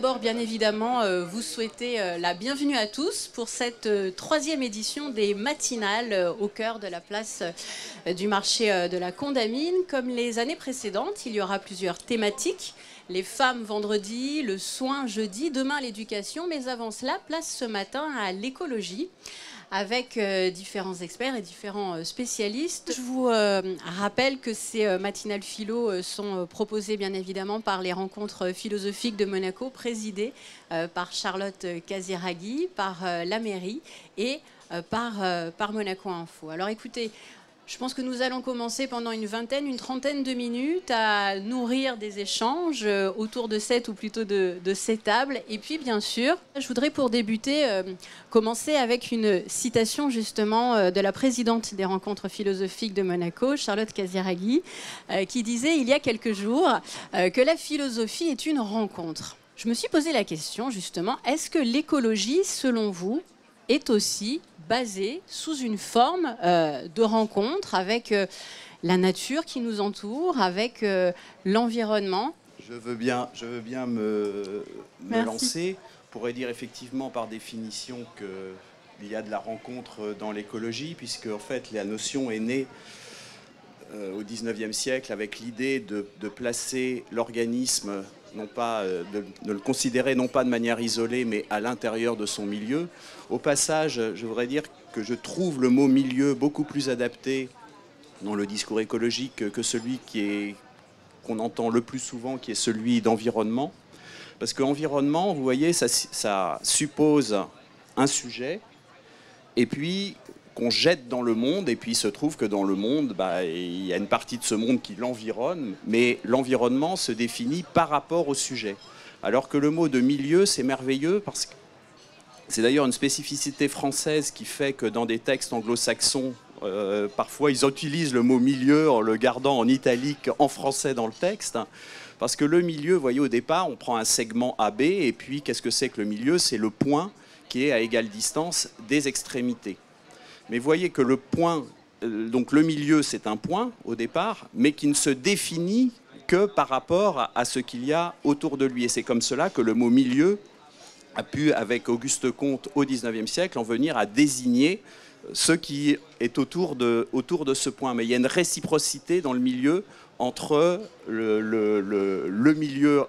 d'abord, bien évidemment, vous souhaiter la bienvenue à tous pour cette troisième édition des matinales au cœur de la place du marché de la Condamine. Comme les années précédentes, il y aura plusieurs thématiques. Les femmes vendredi, le soin jeudi, demain l'éducation. Mais avant cela, place ce matin à l'écologie, avec différents experts et différents spécialistes. Je vous rappelle que ces matinales philo sont proposées bien évidemment par les rencontres philosophiques de Monaco, présidées par Charlotte Casiraghi, par la mairie et par Monaco Info. Alors écoutez, je pense que nous allons commencer pendant une trentaine de minutes à nourrir des échanges autour de cette, ou plutôt de ces tables. Et puis, bien sûr, je voudrais pour débuter commencer avec une citation justement de la présidente des rencontres philosophiques de Monaco, Charlotte Casiraghi, qui disait il y a quelques jours que la philosophie est une rencontre. Je me suis posé la question justement, est-ce que l'écologie, selon vous, est aussi basée sous une forme de rencontre avec la nature qui nous entoure, avec l'environnement? Je veux bien me lancer. On pourrait dire effectivement par définition qu'il y a de la rencontre dans l'écologie, puisque en fait la notion est née au XIXe siècle avec l'idée de placer l'organisme, non pas de le considérer non pas de manière isolée, mais à l'intérieur de son milieu. Au passage, je voudrais dire que je trouve le mot milieu beaucoup plus adapté dans le discours écologique que celui qu'on entend le plus souvent, qui est celui d'environnement. Parce qu'environnement, vous voyez, ça suppose un sujet, et puis qu'on jette dans le monde, et puis il se trouve que dans le monde, il y a une partie de ce monde qui l'environne, mais l'environnement se définit par rapport au sujet. Alors que le mot de milieu, c'est merveilleux, parce que c'est d'ailleurs une spécificité française qui fait que dans des textes anglo-saxons, parfois ils utilisent le mot milieu en le gardant en italique en français dans le texte. Parce que le milieu, vous voyez, au départ, on prend un segment AB, et puis qu'est-ce que c'est que le milieu? C'est le point qui est à égale distance des extrémités. Mais voyez que le point, donc le milieu, c'est un point au départ, mais qui ne se définit que par rapport à ce qu'il y a autour de lui. Et c'est comme cela que le mot milieu a pu, avec Auguste Comte au XIXe siècle, en venir à désigner ce qui est autour de ce point. Mais il y a une réciprocité dans le milieu entre le milieu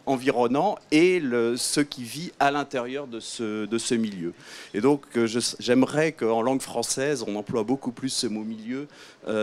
environnant et ce qui vit à l'intérieur de ce milieu. Et donc j'aimerais qu'en langue française, on emploie beaucoup plus ce mot milieu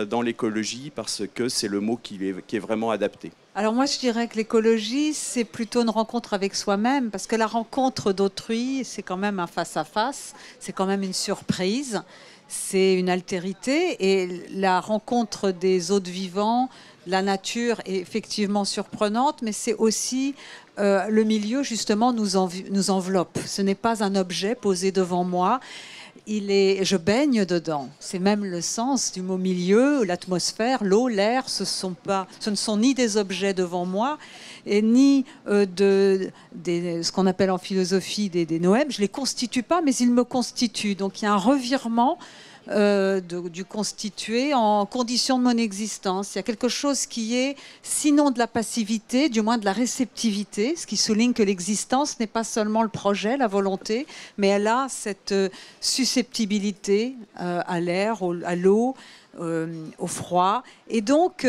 dans l'écologie, parce que c'est le mot qui est vraiment adapté. Alors moi je dirais que l'écologie, c'est plutôt une rencontre avec soi-même, parce que la rencontre d'autrui, c'est quand même un face-à-face, c'est quand même une surprise, c'est une altérité, et la rencontre des autres vivants, la nature est effectivement surprenante, mais c'est aussi le milieu, justement, nous enveloppe. Ce n'est pas un objet posé devant moi. Je baigne dedans. C'est même le sens du mot milieu, l'atmosphère, l'eau, l'air. Ce ne sont ni des objets devant moi, et ni ce qu'on appelle en philosophie des noèmes. Je ne les constitue pas, mais ils me constituent. Donc il y a un revirement du constitué en condition de mon existence. Il y a quelque chose qui est, sinon de la passivité, du moins de la réceptivité, ce qui souligne que l'existence n'est pas seulement le projet, la volonté, mais elle a cette susceptibilité à l'air, à l'eau, au froid. Et donc,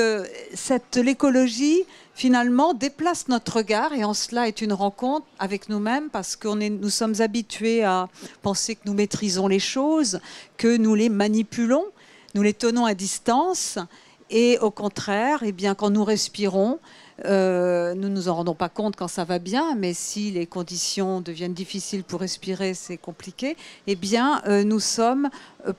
l'écologie, finalement, déplace notre regard, et en cela est une rencontre avec nous-mêmes, parce que nous sommes habitués à penser que nous maîtrisons les choses, que nous les manipulons, nous les tenons à distance, et au contraire, eh bien, quand nous respirons, nous ne nous en rendons pas compte quand ça va bien, mais si les conditions deviennent difficiles pour respirer, c'est compliqué, eh bien, nous sommes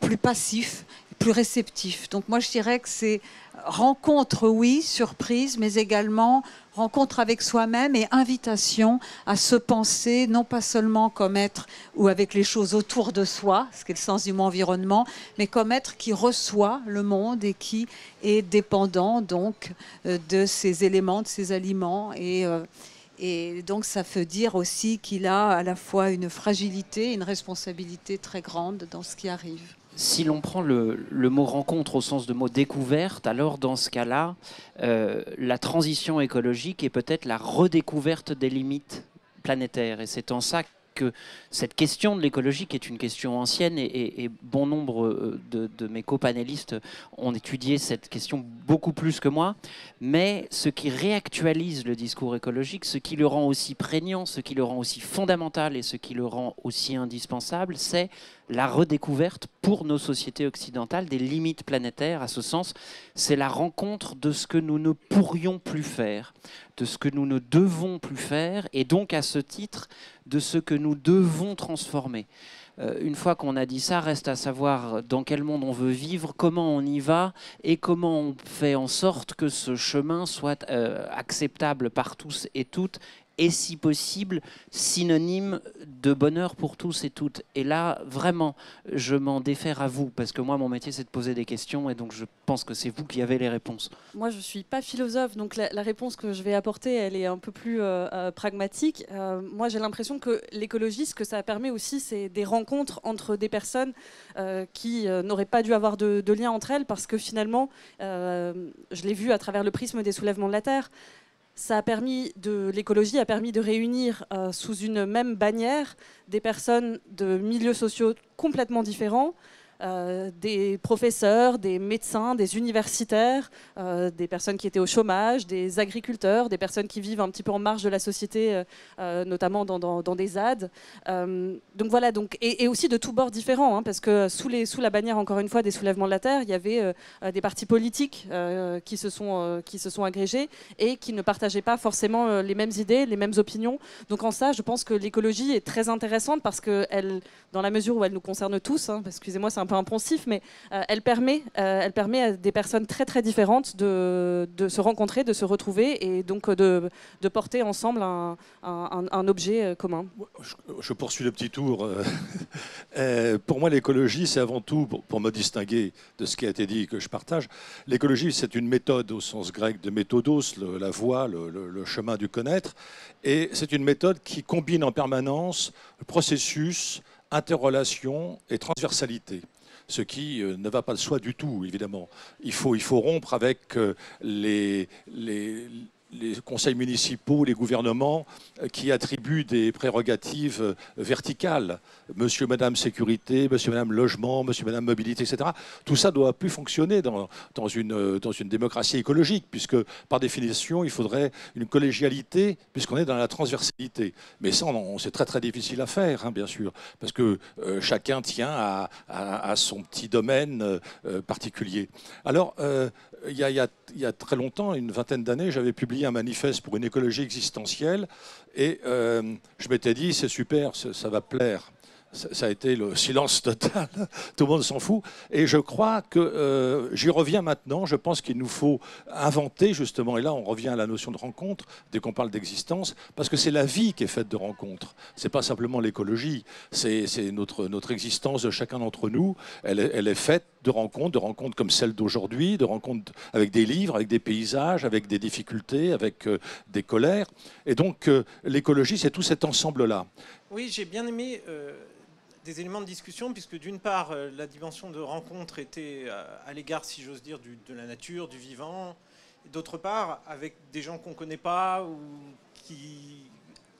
plus passifs, plus réceptifs. Donc moi, je dirais que c'est rencontre, oui, surprise, mais également rencontre avec soi-même et invitation à se penser, non pas seulement comme être ou avec les choses autour de soi, ce qui est le sens du mot environnement, mais comme être qui reçoit le monde et qui est dépendant donc de ces éléments, de ces aliments. Et donc ça veut dire aussi qu'il a à la fois une fragilité, une responsabilité très grande dans ce qui arrive. Si l'on prend le mot rencontre au sens de mot découverte, alors dans ce cas-là, la transition écologique est peut-être la redécouverte des limites planétaire. Et c'est en ça que cette question de l'écologie, qui est une question ancienne, et bon nombre de mes copanélistes ont étudié cette question beaucoup plus que moi, mais ce qui réactualise le discours écologique, ce qui le rend aussi prégnant, ce qui le rend aussi fondamental et ce qui le rend aussi indispensable, c'est la redécouverte pour nos sociétés occidentales des limites planétaires. À ce sens, c'est la rencontre de ce que nous ne pourrions plus faire, de ce que nous ne devons plus faire, et donc à ce titre de ce que nous devons transformer. Une fois qu'on a dit ça, reste à savoir dans quel monde on veut vivre, comment on y va et comment on fait en sorte que ce chemin soit acceptable par tous et toutes, et si possible synonyme de bonheur pour tous et toutes. Et là, vraiment, je m'en défère à vous, parce que moi, mon métier, c'est de poser des questions, et donc je pense que c'est vous qui avez les réponses. Moi, je ne suis pas philosophe, donc la réponse que je vais apporter, elle est un peu plus pragmatique. Moi, j'ai l'impression que l'écologie, ce que ça permet aussi, c'est des rencontres entre des personnes qui n'auraient pas dû avoir de lien entre elles, parce que finalement, je l'ai vu à travers le prisme des soulèvements de la Terre, l'écologie a permis de réunir sous une même bannière des personnes de milieux sociaux complètement différents, des professeurs, des médecins, des universitaires, des personnes qui étaient au chômage, des agriculteurs, des personnes qui vivent un petit peu en marge de la société, notamment dans des ZAD. Donc voilà, et aussi de tous bords différents, hein, parce que sous la bannière, encore une fois, des soulèvements de la Terre, il y avait des partis politiques qui se sont agrégés et qui ne partageaient pas forcément les mêmes idées, les mêmes opinions. Donc en ça, je pense que l'écologie est très intéressante parce que dans la mesure où elle nous concerne tous, hein, excusez-moi, c'est un peu impensif, mais elle permet à des personnes très très différentes de se rencontrer, de se retrouver et donc de porter ensemble un objet commun. Je poursuis le petit tour. Pour moi, l'écologie, c'est avant tout, pour me distinguer de ce qui a été dit et que je partage, l'écologie, c'est une méthode au sens grec de méthodos, la voie, le chemin du connaître, et c'est une méthode qui combine en permanence le processus, interrelation et transversalité. Ce qui ne va pas de soi du tout, évidemment. Il faut rompre avec les conseils municipaux, les gouvernements qui attribuent des prérogatives verticales. Monsieur, madame sécurité, monsieur, madame logement, monsieur, madame mobilité, etc. Tout ça ne doit plus fonctionner dans une démocratie écologique, puisque par définition, il faudrait une collégialité, puisqu'on est dans la transversalité. Mais ça, c'est très très difficile à faire, hein, bien sûr, parce que chacun tient à son petit domaine particulier. Alors, il y a très longtemps, une vingtaine d'années, j'avais publié un manifeste pour une écologie existentielle et je m'étais dit, c'est super, ça va plaire. Ça a été le silence total, tout le monde s'en fout. Et je crois que j'y reviens maintenant, je pense qu'il nous faut inventer justement, et là on revient à la notion de rencontre, dès qu'on parle d'existence, parce que c'est la vie qui est faite de rencontres. C'est pas simplement l'écologie, c'est notre existence de chacun d'entre nous, elle est faite de rencontres comme celle d'aujourd'hui, de rencontres avec des livres, avec des paysages, avec des difficultés, avec des colères. Et donc l'écologie, c'est tout cet ensemble-là. Oui, j'ai bien aimé des éléments de discussion, puisque d'une part, la dimension de rencontre était à l'égard, si j'ose dire, de la nature, du vivant, et d'autre part, avec des gens qu'on ne connaît pas ou qui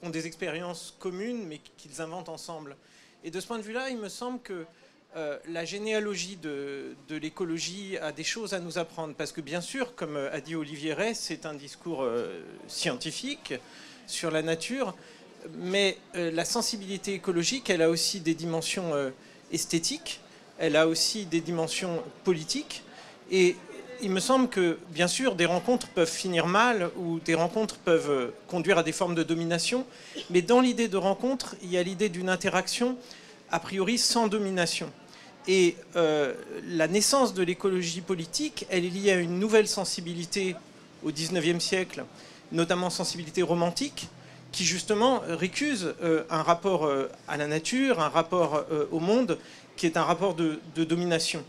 ont des expériences communes, mais qu'ils inventent ensemble. Et de ce point de vue-là, il me semble que la généalogie de l'écologie a des choses à nous apprendre, parce que bien sûr, comme a dit Olivier Rey, c'est un discours scientifique sur la nature, mais la sensibilité écologique, elle a aussi des dimensions esthétiques, elle a aussi des dimensions politiques. Et il me semble que, bien sûr, des rencontres peuvent finir mal ou des rencontres peuvent conduire à des formes de domination. Mais dans l'idée de rencontre, il y a l'idée d'une interaction, a priori, sans domination. Et la naissance de l'écologie politique, elle est liée à une nouvelle sensibilité au XIXe siècle, notamment sensibilité romantique, qui justement récuse un rapport à la nature, un rapport au monde, qui est un rapport de domination.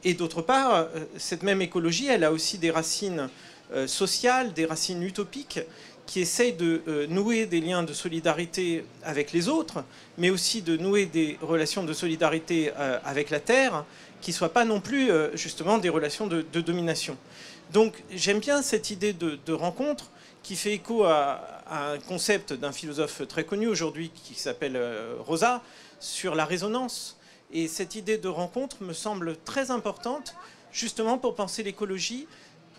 Et d'autre part, cette même écologie, elle a aussi des racines sociales, des racines utopiques, qui essayent de nouer des liens de solidarité avec les autres, mais aussi de nouer des relations de solidarité avec la Terre, qui ne soient pas non plus justement des relations de domination. Donc j'aime bien cette idée de rencontre qui fait écho à un concept d'un philosophe très connu aujourd'hui qui s'appelle Rosa sur la résonance. Et cette idée de rencontre me semble très importante justement pour penser l'écologie,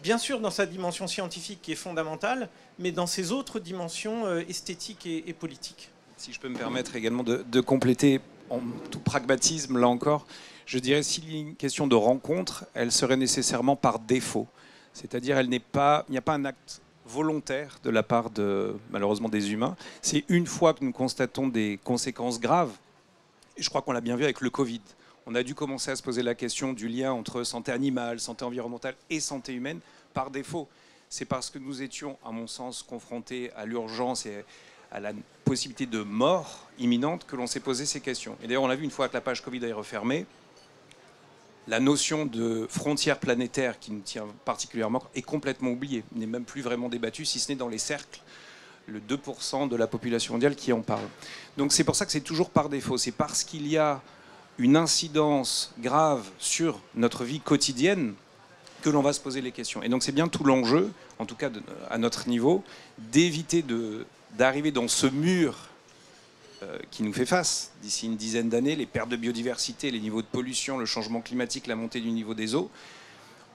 bien sûr dans sa dimension scientifique qui est fondamentale, mais dans ses autres dimensions esthétiques et politiques. Si je peux me permettre également de compléter en tout pragmatisme, là encore, je dirais s'il y a une question de rencontre, elle serait nécessairement par défaut. C'est-à-dire il n'y a pas un acte volontaire de la part malheureusement des humains. C'est une fois que nous constatons des conséquences graves, et je crois qu'on l'a bien vu avec le Covid, on a dû commencer à se poser la question du lien entre santé animale, santé environnementale et santé humaine par défaut. C'est parce que nous étions, à mon sens, confrontés à l'urgence et à la possibilité de mort imminente que l'on s'est posé ces questions. Et d'ailleurs, on l'a vu une fois que la page Covid est refermée, la notion de frontière planétaire qui nous tient particulièrement est complètement oubliée, n'est même plus vraiment débattue, si ce n'est dans les cercles, le 2% de la population mondiale qui en parle. Donc c'est pour ça que c'est toujours par défaut. C'est parce qu'il y a une incidence grave sur notre vie quotidienne que l'on va se poser les questions. Et donc c'est bien tout l'enjeu, en tout cas à notre niveau, d'éviter d'arriver dans ce mur qui nous fait face d'ici une dizaine d'années, les pertes de biodiversité, les niveaux de pollution, le changement climatique, la montée du niveau des eaux.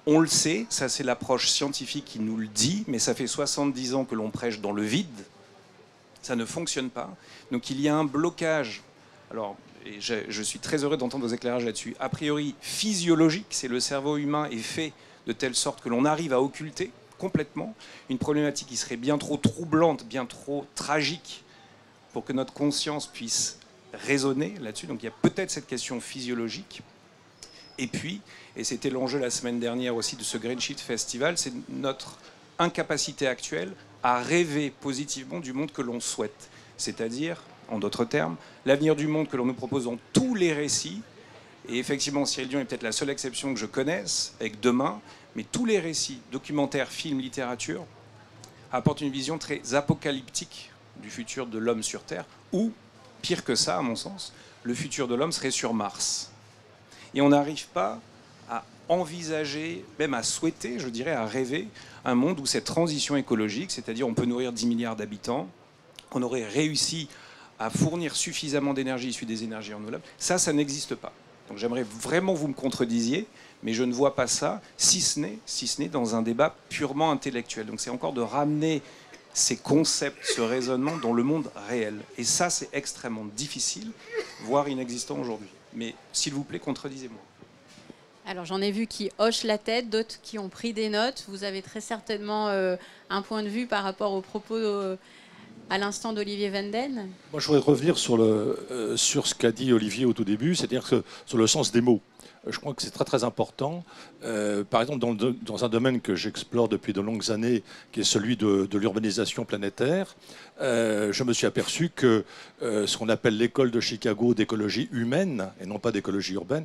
On le sait, ça c'est l'approche scientifique qui nous le dit, mais ça fait 70 ans que l'on prêche dans le vide. Ça ne fonctionne pas. Donc il y a un blocage. Alors, et je suis très heureux d'entendre vos éclairages là-dessus. A priori physiologique, c'est le cerveau humain est fait de telle sorte que l'on arrive à occulter complètement une problématique qui serait bien trop troublante, bien trop tragique pour que notre conscience puisse raisonner là-dessus. Donc il y a peut-être cette question physiologique. Et puis, et c'était l'enjeu la semaine dernière aussi de ce Green Shift Festival, c'est notre incapacité actuelle à rêver positivement du monde que l'on souhaite. C'est-à-dire, en d'autres termes, l'avenir du monde que l'on nous propose dans tous les récits. Et effectivement, Cyril Dion est peut-être la seule exception que je connaisse, avec Demain, mais tous les récits, documentaires, films, littérature, apportent une vision très apocalyptique du futur de l'homme sur Terre, ou, pire que ça, à mon sens, le futur de l'homme serait sur Mars. Et on n'arrive pas à envisager, même à souhaiter, je dirais, à rêver, un monde où cette transition écologique, c'est-à-dire on peut nourrir 10 milliards d'habitants, on aurait réussi à fournir suffisamment d'énergie issue des énergies renouvelables, ça n'existe pas. Donc j'aimerais vraiment que vous me contredisiez, mais je ne vois pas ça, si ce n'est dans un débat purement intellectuel. Donc c'est encore de ramener ces concepts, ce raisonnement dans le monde réel. Et ça, c'est extrêmement difficile, voire inexistant aujourd'hui. Mais s'il vous plaît, contredisez-moi. Alors j'en ai vu qui hochent la tête, d'autres qui ont pris des notes. Vous avez très certainement un point de vue par rapport aux propos à l'instant d'Olivier Vanden. Moi je voudrais revenir sur ce qu'a dit Olivier au tout début, c'est-à-dire sur le sens des mots. Je crois que c'est très très important. Par exemple, dans un domaine que j'explore depuis de longues années, qui est celui de l'urbanisation planétaire, je me suis aperçu que ce qu'on appelle l'école de Chicago d'écologie humaine, et non pas d'écologie urbaine,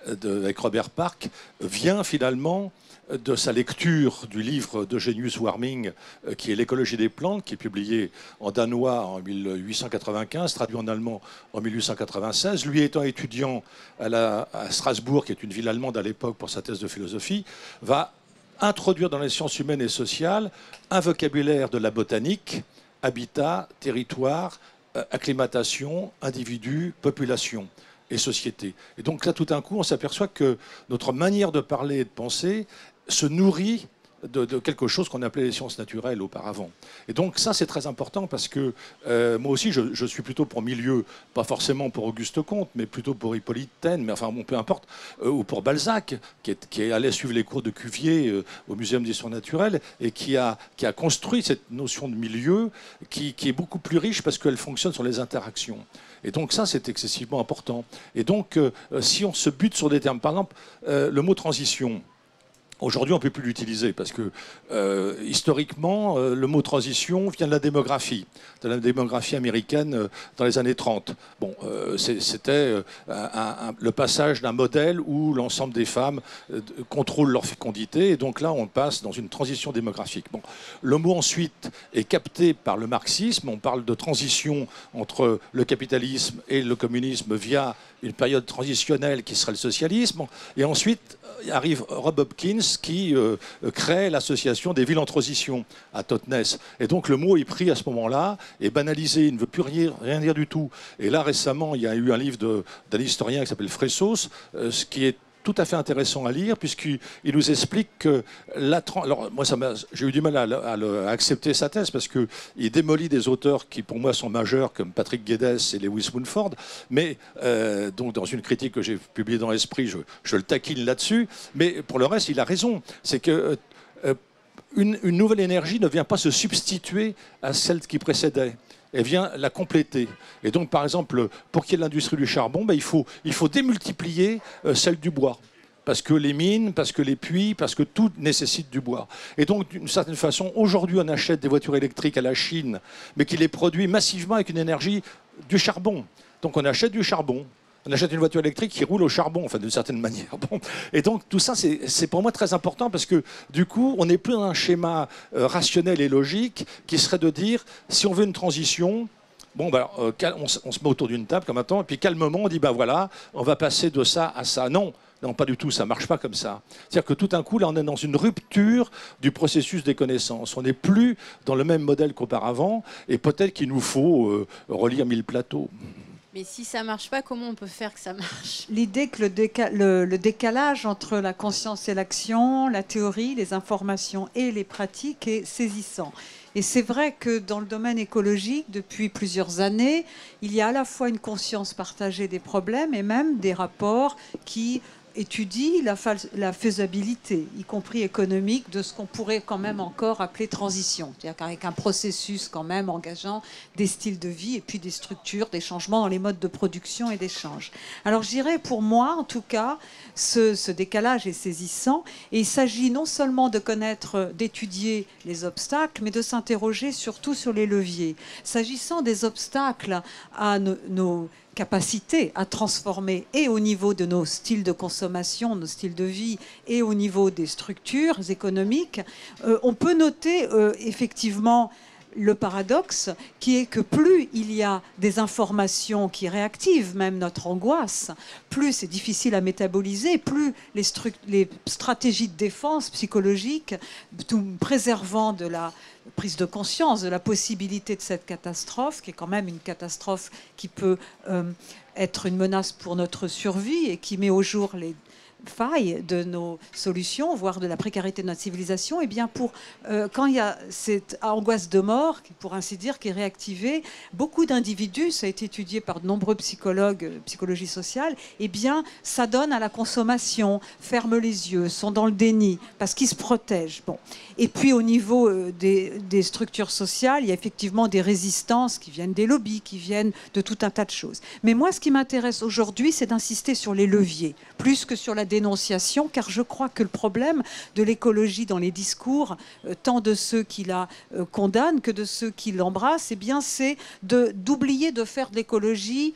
avec Robert Park, vient finalement de sa lecture du livre d'Eugenius Warming, qui est L'écologie des plantes, qui est publié en danois en 1895, traduit en allemand en 1896. Lui étant étudiant à Strasbourg, qui est une ville allemande à l'époque pour sa thèse de philosophie, va introduire dans les sciences humaines et sociales un vocabulaire de la botanique, habitat, territoire, acclimatation, individu, population et société. Et donc là, tout d'un coup, on s'aperçoit que notre manière de parler et de penser se nourrit de quelque chose qu'on appelait les sciences naturelles auparavant. Et donc ça, c'est très important parce que moi aussi, je suis plutôt pour Milieu, pas forcément pour Auguste Comte, mais plutôt pour Hippolyte Taine, mais enfin bon, peu importe, ou pour Balzac, qui allait suivre les cours de Cuvier au Muséum d'histoire naturelle et qui a construit cette notion de milieu qui est beaucoup plus riche parce qu'elle fonctionne sur les interactions. Et donc ça, c'est excessivement important. Et donc, si on se bute sur des termes, par exemple, le mot transition, aujourd'hui, on ne peut plus l'utiliser parce que, historiquement, le mot transition vient de la démographie américaine dans les années 30. Bon, c'était le passage d'un modèle où l'ensemble des femmes contrôlent leur fécondité. Et donc là, on passe dans une transition démographique. Bon, le mot ensuite est capté par le marxisme. On parle de transition entre le capitalisme et le communisme via une période transitionnelle qui serait le socialisme. Et ensuite arrive Rob Hopkins qui crée l'association des villes en transition à Totnes. Et donc le mot est pris à ce moment-là, est banalisé, il ne veut plus rien dire du tout. Et là récemment, il y a eu un livre d'un historien qui s'appelle Fressos, ce qui est tout à fait intéressant à lire, puisqu'il nous explique que alors moi j'ai eu du mal à accepter sa thèse, parce qu'il démolit des auteurs qui pour moi sont majeurs, comme Patrick Guedes et Lewis Mumford, mais donc dans une critique que j'ai publiée dans l'Esprit, je le taquine là-dessus, mais pour le reste il a raison, c'est que une nouvelle énergie ne vient pas se substituer à celle qui précédait. Elle vient la compléter. Et donc, par exemple, pour qu'il y ait l'industrie du charbon, il faut démultiplier celle du bois. Parce que les mines, parce que les puits, parce que tout nécessite du bois. Et donc, d'une certaine façon, aujourd'hui, on achète des voitures électriques à la Chine, mais qui les produit massivement avec une énergie du charbon. Donc, on achète du charbon. On achète une voiture électrique qui roule au charbon, enfin d'une certaine manière. Bon. Et donc tout ça, c'est pour moi très important, parce que du coup, on n'est plus dans un schéma rationnel et logique qui serait de dire, si on veut une transition, bon, on se met autour d'une table comme un temps, et puis calmement, on dit, voilà, on va passer de ça à ça. Non, pas du tout, ça ne marche pas comme ça. C'est-à-dire que tout d'un coup, là, on est dans une rupture du processus des connaissances. On n'est plus dans le même modèle qu'auparavant, et peut-être qu'il nous faut relire 1000 plateaux. Mais si ça ne marche pas, comment on peut faire que ça marche? L'idée que le décalage entre la conscience et l'action, la théorie, les informations et les pratiques est saisissant. Et c'est vrai que dans le domaine écologique, depuis plusieurs années, il y a à la fois une conscience partagée des problèmes et même des rapports qui étudie la faisabilité, y compris économique, de ce qu'on pourrait quand même encore appeler transition. C'est-à-dire qu'avec un processus quand même engageant des styles de vie et puis des structures, des changements dans les modes de production et d'échange. Alors je dirais, pour moi en tout cas, ce décalage est saisissant, et il s'agit non seulement de connaître, d'étudier les obstacles, mais de s'interroger surtout sur les leviers. S'agissant des obstacles à nos capacité à transformer, et au niveau de nos styles de consommation, nos styles de vie, et au niveau des structures économiques, on peut noter effectivement le paradoxe qui est que plus il y a des informations qui réactivent même notre angoisse, plus c'est difficile à métaboliser, plus les stratégies de défense psychologique, tout préservant de la prise de conscience de la possibilité de cette catastrophe, qui est quand même une catastrophe qui peut être une menace pour notre survie et qui met au jour les failles de nos solutions, voire de la précarité de notre civilisation, et bien quand il y a cette angoisse de mort, pour ainsi dire, qui est réactivée, beaucoup d'individus, ça a été étudié par de nombreux psychologues, psychologie sociale, et bien ça donne à la consommation, ferment les yeux, sont dans le déni, parce qu'ils se protègent. Bon. Et puis au niveau des structures sociales, il y a effectivement des résistances qui viennent des lobbies, qui viennent de tout un tas de choses. Mais moi, ce qui m'intéresse aujourd'hui, c'est d'insister sur les leviers, plus que sur la dénonciation, car je crois que le problème de l'écologie dans les discours, tant de ceux qui la condamnent que de ceux qui l'embrassent, eh bien, c'est d'oublier de faire de l'écologie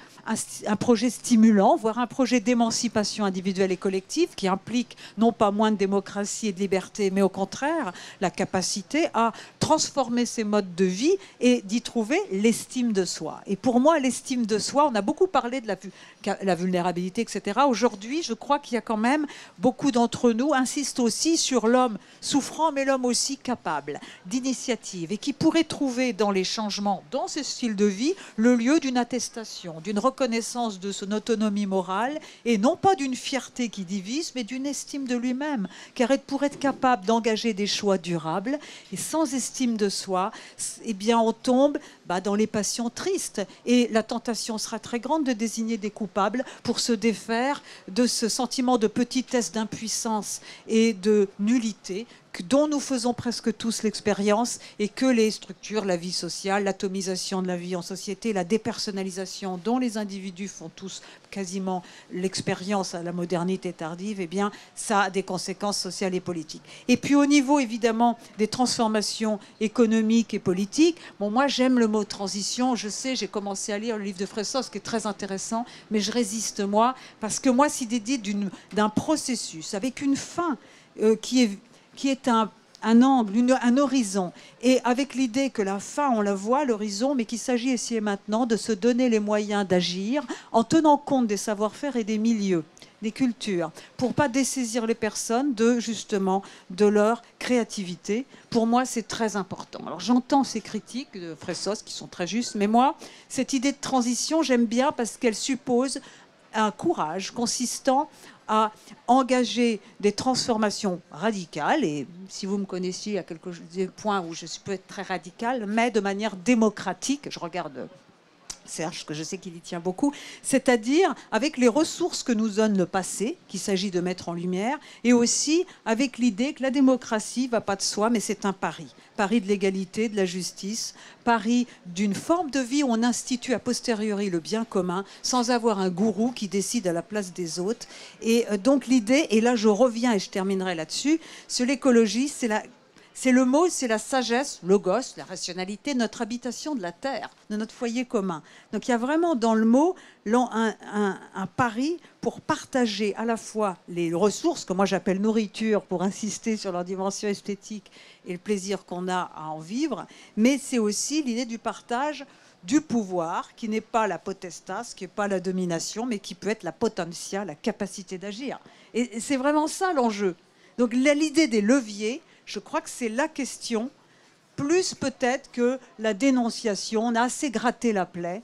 un projet stimulant, voire un projet d'émancipation individuelle et collective qui implique non pas moins de démocratie et de liberté, mais au contraire la capacité à transformer ses modes de vie et d'y trouver l'estime de soi. Et pour moi, l'estime de soi, on a beaucoup parlé de la vulnérabilité, etc. Aujourd'hui, je crois qu'il y a quand même beaucoup d'entre nous insistent aussi sur l'homme souffrant, mais l'homme aussi capable d'initiative et qui pourrait trouver dans les changements, dans ce style de vie, le lieu d'une attestation, d'une reconnaissance de son autonomie morale et non pas d'une fierté qui divise, mais d'une estime de lui-même, car pour être capable d'engager des choix durables et sans estime de soi, eh bien on tombe dans les passions tristes et la tentation sera très grande de désigner des coupables pour se défaire de ce sentiment de petitesse, d'impuissance et de nullité dont nous faisons presque tous l'expérience et que les structures, la vie sociale, l'atomisation de la vie en société, la dépersonnalisation dont les individus font tous quasiment l'expérience à la modernité tardive, eh bien, ça a des conséquences sociales et politiques. Et puis au niveau évidemment des transformations économiques et politiques, bon, moi j'aime le mot transition, je sais, j'ai commencé à lire le livre de Fressos qui est très intéressant, mais je résiste moi, parce que moi c'est l'idée d'un processus avec une fin qui est un angle, un horizon, et avec l'idée que la fin, on la voit, l'horizon, mais qu'il s'agit ici et maintenant de se donner les moyens d'agir en tenant compte des savoir-faire et des milieux. des cultures, pour pas dessaisir les personnes justement de leur créativité. Pour moi, c'est très important. Alors j'entends ces critiques de Fressos qui sont très justes, mais moi, cette idée de transition, j'aime bien parce qu'elle suppose un courage consistant à engager des transformations radicales. Et si vous me connaissiez, il y a des points où je peux être très radicale, mais de manière démocratique. Je regarde Serge, que je sais qu'il y tient beaucoup, c'est-à-dire avec les ressources que nous donne le passé, qu'il s'agit de mettre en lumière, et aussi avec l'idée que la démocratie ne va pas de soi, mais c'est un pari. Pari de l'égalité, de la justice, pari d'une forme de vie où on institue a posteriori le bien commun, sans avoir un gourou qui décide à la place des autres. Et donc l'idée, et là je reviens et je terminerai là-dessus, sur l'écologie, c'est le mot, c'est la sagesse, logos, la rationalité, notre habitation de la terre, de notre foyer commun. Donc il y a vraiment dans le mot un pari pour partager à la fois les ressources, que moi j'appelle nourriture, pour insister sur leur dimension esthétique et le plaisir qu'on a à en vivre, mais c'est aussi l'idée du partage du pouvoir, qui n'est pas la potestas, qui n'est pas la domination, mais qui peut être la potentia, la capacité d'agir. Et c'est vraiment ça l'enjeu. Donc l'idée des leviers, je crois que c'est la question, plus peut-être que la dénonciation. On a assez gratté la plaie.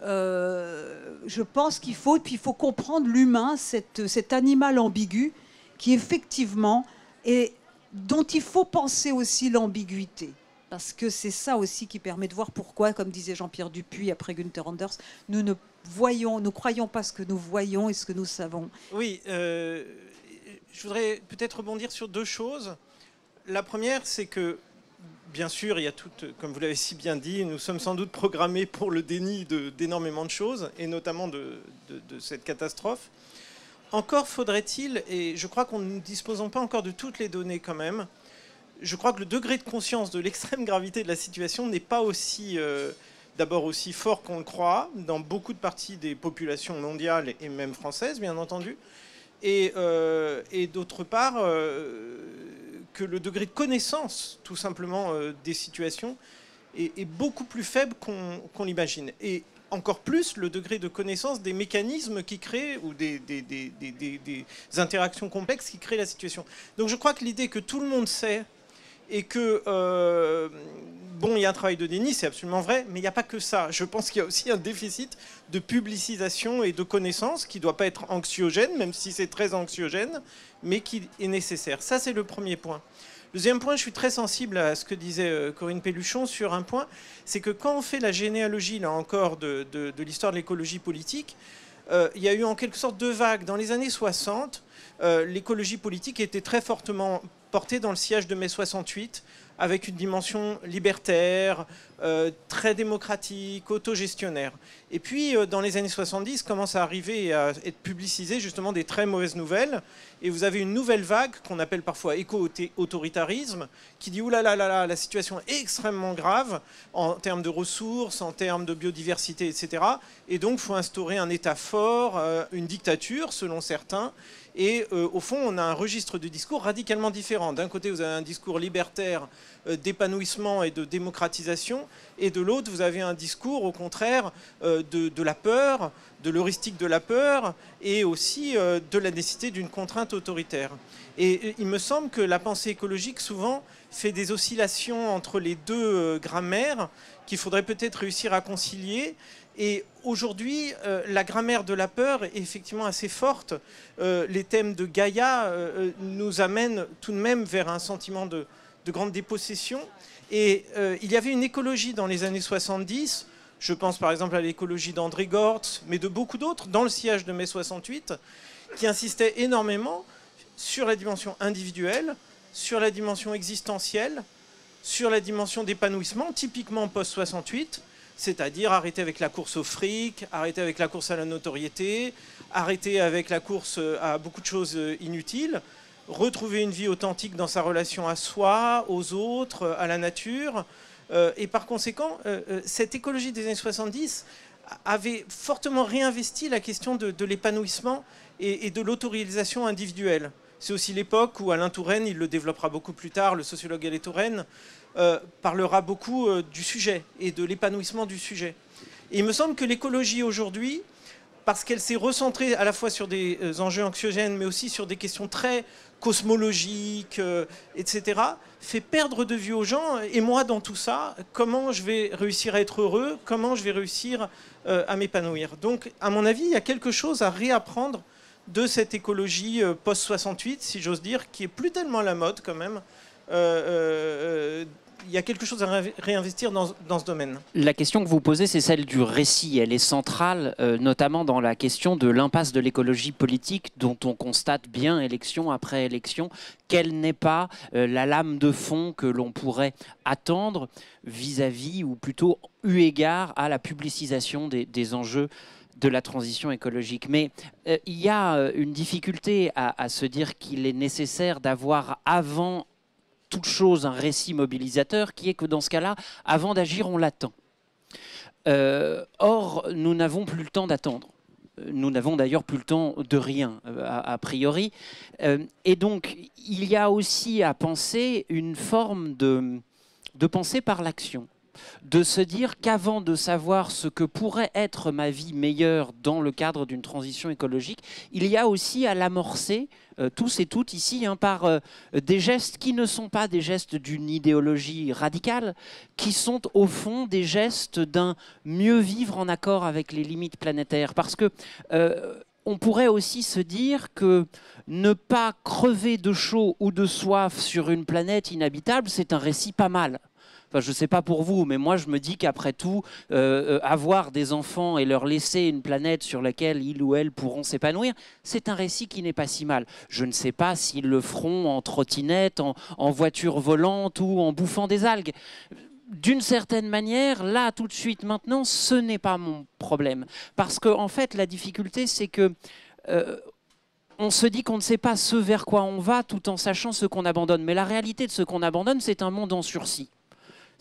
Je pense qu'il faut comprendre l'humain, cet animal ambigu, qui effectivement est, dont il faut penser aussi l'ambiguïté. Parce que c'est ça aussi qui permet de voir pourquoi, comme disait Jean-Pierre Dupuy après Günther Anders, nous ne croyons pas ce que nous voyons et ce que nous savons. Oui, je voudrais peut-être rebondir sur deux choses. La première, c'est que, bien sûr, il y a comme vous l'avez si bien dit, nous sommes sans doute programmés pour le déni d'énormément de choses, et notamment de cette catastrophe. Encore faudrait-il, et je crois qu'on ne disposons pas encore de toutes les données quand même, je crois que le degré de conscience de l'extrême gravité de la situation n'est pas aussi, d'abord aussi fort qu'on le croit, dans beaucoup de parties des populations mondiales et même françaises, bien entendu, et d'autre part, que le degré de connaissance, tout simplement, des situations est beaucoup plus faible qu'on l'imagine. Et encore plus le degré de connaissance des mécanismes qui créent, ou des interactions complexes qui créent la situation. Donc je crois que l'idée que tout le monde sait, et que, bon, il y a un travail de déni, c'est absolument vrai, mais il n'y a pas que ça. Je pense qu'il y a aussi un déficit de publicisation et de connaissances qui ne doit pas être anxiogène, même si c'est très anxiogène, mais qui est nécessaire. Ça, c'est le premier point. Le deuxième point, je suis très sensible à ce que disait Corinne Pelluchon sur un point, c'est que quand on fait la généalogie, là encore, de l'histoire de l'écologie politique, il y a eu en quelque sorte deux vagues. Dans les années 60, l'écologie politique était très fortement portée dans le sillage de mai 68, avec une dimension libertaire, très démocratique, autogestionnaire. Et puis, dans les années 70, commence à arriver et à être publicisé justement des très mauvaises nouvelles. Et vous avez une nouvelle vague qu'on appelle parfois éco-autoritarisme, qui dit « Ouh là là là là, la situation est extrêmement grave en termes de ressources, en termes de biodiversité, etc. Et donc, il faut instaurer un État fort, une dictature, selon certains. » Et au fond, on a un registre de discours radicalement différent. D'un côté, vous avez un discours libertaire d'épanouissement et de démocratisation, et de l'autre, vous avez un discours, au contraire, de la peur, de l'heuristique de la peur, et aussi de la nécessité d'une contrainte autoritaire. Et il me semble que la pensée écologique, souvent, fait des oscillations entre les deux grammaires qu'il faudrait peut-être réussir à concilier. Et aujourd'hui, la grammaire de la peur est effectivement assez forte. Les thèmes de Gaïa nous amènent tout de même vers un sentiment de grande dépossession. Et il y avait une écologie dans les années 70, je pense par exemple à l'écologie d'André Gortz, mais de beaucoup d'autres, dans le sillage de mai 68, qui insistait énormément sur la dimension individuelle, sur la dimension existentielle, sur la dimension d'épanouissement, typiquement post-68, c'est-à-dire arrêter avec la course au fric, arrêter avec la course à la notoriété, arrêter avec la course à beaucoup de choses inutiles, retrouver une vie authentique dans sa relation à soi, aux autres, à la nature. Et par conséquent, cette écologie des années 70 avait fortement réinvesti la question de l'épanouissement et de l'autoréalisation individuelle. C'est aussi l'époque où Alain Touraine, il le développera beaucoup plus tard, le sociologue Alain Touraine, parlera beaucoup du sujet et de l'épanouissement du sujet. Et il me semble que l'écologie aujourd'hui parce qu'elle s'est recentrée à la fois sur des enjeux anxiogènes, mais aussi sur des questions très cosmologiques, etc., fait perdre de vue aux gens. Et moi, dans tout ça, comment je vais réussir à être heureux? Comment je vais réussir à m'épanouir? Donc, à mon avis, il y a quelque chose à réapprendre de cette écologie post-68, si j'ose dire, qui est plus tellement à la mode quand même. Il y a quelque chose à réinvestir dans ce domaine. La question que vous posez, c'est celle du récit. Elle est centrale, notamment dans la question de l'impasse de l'écologie politique, dont on constate bien, élection après élection, qu'elle n'est pas la lame de fond que l'on pourrait attendre vis-à-vis, ou plutôt eu égard à la publicisation des enjeux de la transition écologique. Mais il y a une difficulté à se dire qu'il est nécessaire d'avoir avant toute chose un récit mobilisateur, qui est que dans ce cas-là, avant d'agir, on l'attend. Or, nous n'avons plus le temps d'attendre. Nous n'avons d'ailleurs plus le temps de rien, a priori. Et donc, il y a aussi à penser une forme de penser par l'action. De se dire qu'avant de savoir ce que pourrait être ma vie meilleure dans le cadre d'une transition écologique, il y a aussi à l'amorcer, tous et toutes ici, par des gestes qui ne sont pas des gestes d'une idéologie radicale, qui sont au fond des gestes d'un mieux vivre en accord avec les limites planétaires. Parce que on pourrait aussi se dire que ne pas crever de chaud ou de soif sur une planète inhabitable, c'est un récit pas mal. Enfin, je ne sais pas pour vous, mais moi je me dis qu'après tout, avoir des enfants et leur laisser une planète sur laquelle ils ou elles pourront s'épanouir, c'est un récit qui n'est pas si mal. Je ne sais pas s'ils le feront en trottinette, en voiture volante ou en bouffant des algues. D'une certaine manière, là, tout de suite, maintenant, ce n'est pas mon problème. Parce qu'en fait, la difficulté, c'est que on se dit qu'on ne sait pas ce vers quoi on va tout en sachant ce qu'on abandonne. Mais la réalité de ce qu'on abandonne, c'est un monde en sursis.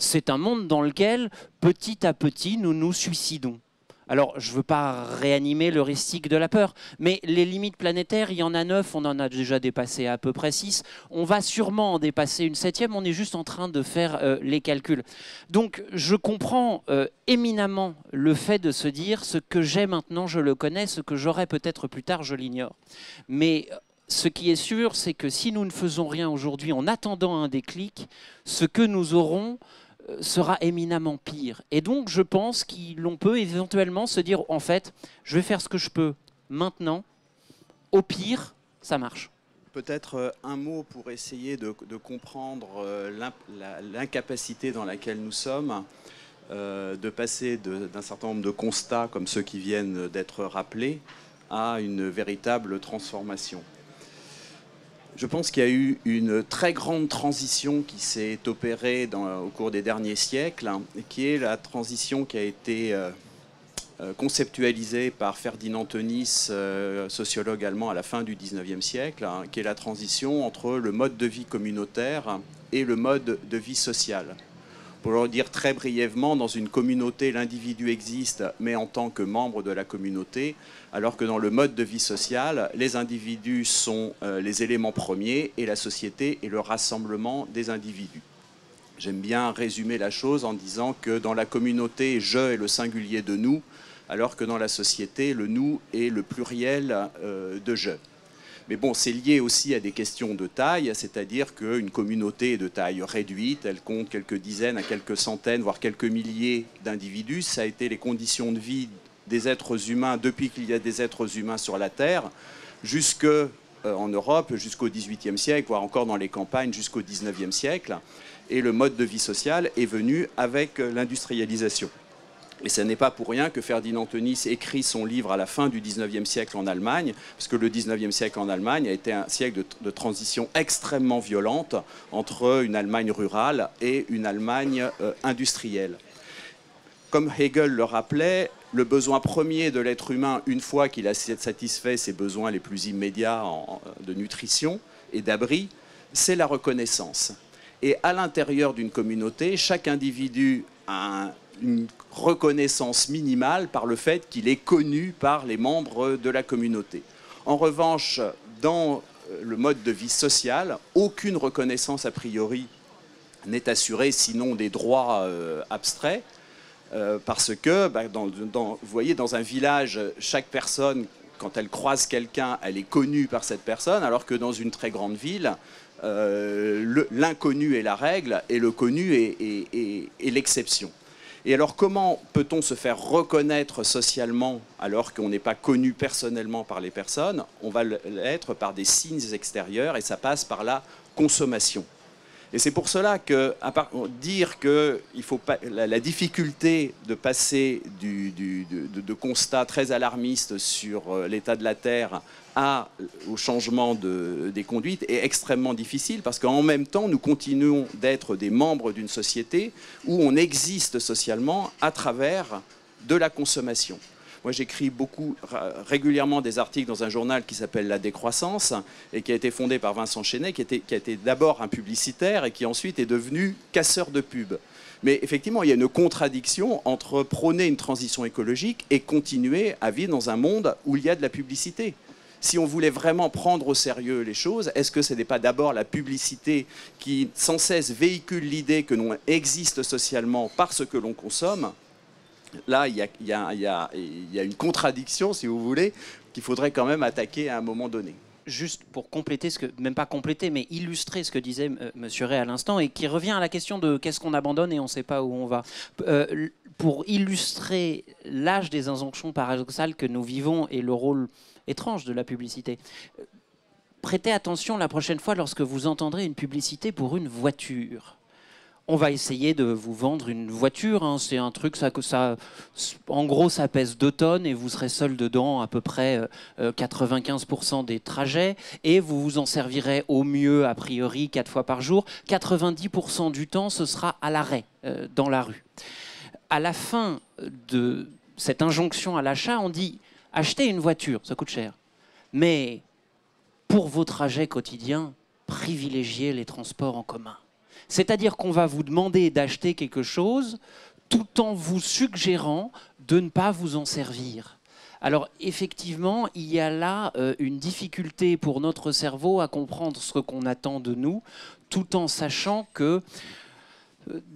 C'est un monde dans lequel, petit à petit, nous nous suicidons. Alors, je ne veux pas réanimer l'heuristique de la peur, mais les limites planétaires, il y en a 9, on en a déjà dépassé à peu près 6. On va sûrement en dépasser une 7e, on est juste en train de faire les calculs. Donc, je comprends éminemment le fait de se dire, ce que j'ai maintenant, je le connais, ce que j'aurai peut-être plus tard, je l'ignore. Mais ce qui est sûr, c'est que si nous ne faisons rien aujourd'hui en attendant un déclic, ce que nous aurons sera éminemment pire. Et donc, je pense qu'on peut éventuellement se dire, en fait, je vais faire ce que je peux maintenant. Au pire, ça marche. Peut-être un mot pour essayer de comprendre l'incapacité dans laquelle nous sommes, de passer d'un certain nombre de constats, comme ceux qui viennent d'être rappelés, à une véritable transformation. Je pense qu'il y a eu une très grande transition qui s'est opérée au cours des derniers siècles, qui est la transition qui a été conceptualisée par Ferdinand Tönnies, sociologue allemand à la fin du XIXe siècle, qui est la transition entre le mode de vie communautaire et le mode de vie social. Pour le dire très brièvement, dans une communauté, l'individu existe, mais en tant que membre de la communauté, alors que dans le mode de vie social, les individus sont les éléments premiers et la société est le rassemblement des individus. J'aime bien résumer la chose en disant que dans la communauté, je est le singulier de nous, alors que dans la société, le nous est le pluriel de je. Mais bon, c'est lié aussi à des questions de taille, c'est-à-dire qu'une communauté est de taille réduite, elle compte quelques dizaines à quelques centaines, voire quelques milliers d'individus. Ça a été les conditions de vie des êtres humains depuis qu'il y a des êtres humains sur la Terre, jusque en Europe, jusqu'au XVIIIe siècle, voire encore dans les campagnes jusqu'au XIXe siècle. Et le mode de vie social est venu avec l'industrialisation. Et ce n'est pas pour rien que Ferdinand Tönnies écrit son livre à la fin du XIXe siècle en Allemagne, parce que le XIXe siècle en Allemagne a été un siècle de transition extrêmement violente entre une Allemagne rurale et une Allemagne industrielle. Comme Hegel le rappelait, le besoin premier de l'être humain, une fois qu'il a satisfait ses besoins les plus immédiats de nutrition et d'abri, c'est la reconnaissance. Et à l'intérieur d'une communauté, chaque individu a une reconnaissance minimale par le fait qu'il est connu par les membres de la communauté. En revanche, dans le mode de vie social, aucune reconnaissance a priori n'est assurée, sinon des droits abstraits. Parce que, vous voyez, dans un village, chaque personne, quand elle croise quelqu'un, elle est connue par cette personne, alors que dans une très grande ville, l'inconnu est la règle et le connu est l'exception. Et alors, comment peut-on se faire reconnaître socialement alors qu'on n'est pas connu personnellement par les personnes? On va l'être par des signes extérieurs et ça passe par la consommation. Et c'est pour cela que dire que la difficulté de passer de constats très alarmistes sur l'état de la Terre au changement des conduites est extrêmement difficile, parce qu'en même temps, nous continuons d'être des membres d'une société où on existe socialement à travers de la consommation. Moi, j'écris régulièrement des articles dans un journal qui s'appelle La Décroissance et qui a été fondé par Vincent Chenet, qui a été d'abord un publicitaire et qui ensuite est devenu casseur de pub. Mais effectivement, il y a une contradiction entre prôner une transition écologique et continuer à vivre dans un monde où il y a de la publicité. Si on voulait vraiment prendre au sérieux les choses, est-ce que ce n'est pas d'abord la publicité qui sans cesse véhicule l'idée que l'on existe socialement parce que l'on consomme? Là, il y a une contradiction, si vous voulez, qu'il faudrait quand même attaquer à un moment donné. Juste pour compléter, même pas compléter, mais illustrer ce que disait M. Ray à l'instant, et qui revient à la question de qu'est-ce qu'on abandonne et on ne sait pas où on va. Pour illustrer l'âge des injonctions paradoxales que nous vivons et le rôle étrange de la publicité, prêtez attention la prochaine fois lorsque vous entendrez une publicité pour une voiture. On va essayer de vous vendre une voiture, hein. C'est un truc, en gros, ça pèse 2 tonnes et vous serez seul dedans à peu près 95% des trajets et vous vous en servirez au mieux, a priori, 4 fois par jour. 90% du temps, ce sera à l'arrêt, dans la rue. À la fin de cette injonction à l'achat, on dit « achetez une voiture, ça coûte cher, mais pour vos trajets quotidiens, privilégiez les transports en commun ». C'est-à-dire qu'on va vous demander d'acheter quelque chose tout en vous suggérant de ne pas vous en servir. Alors effectivement, il y a là une difficulté pour notre cerveau à comprendre ce qu'on attend de nous, tout en sachant que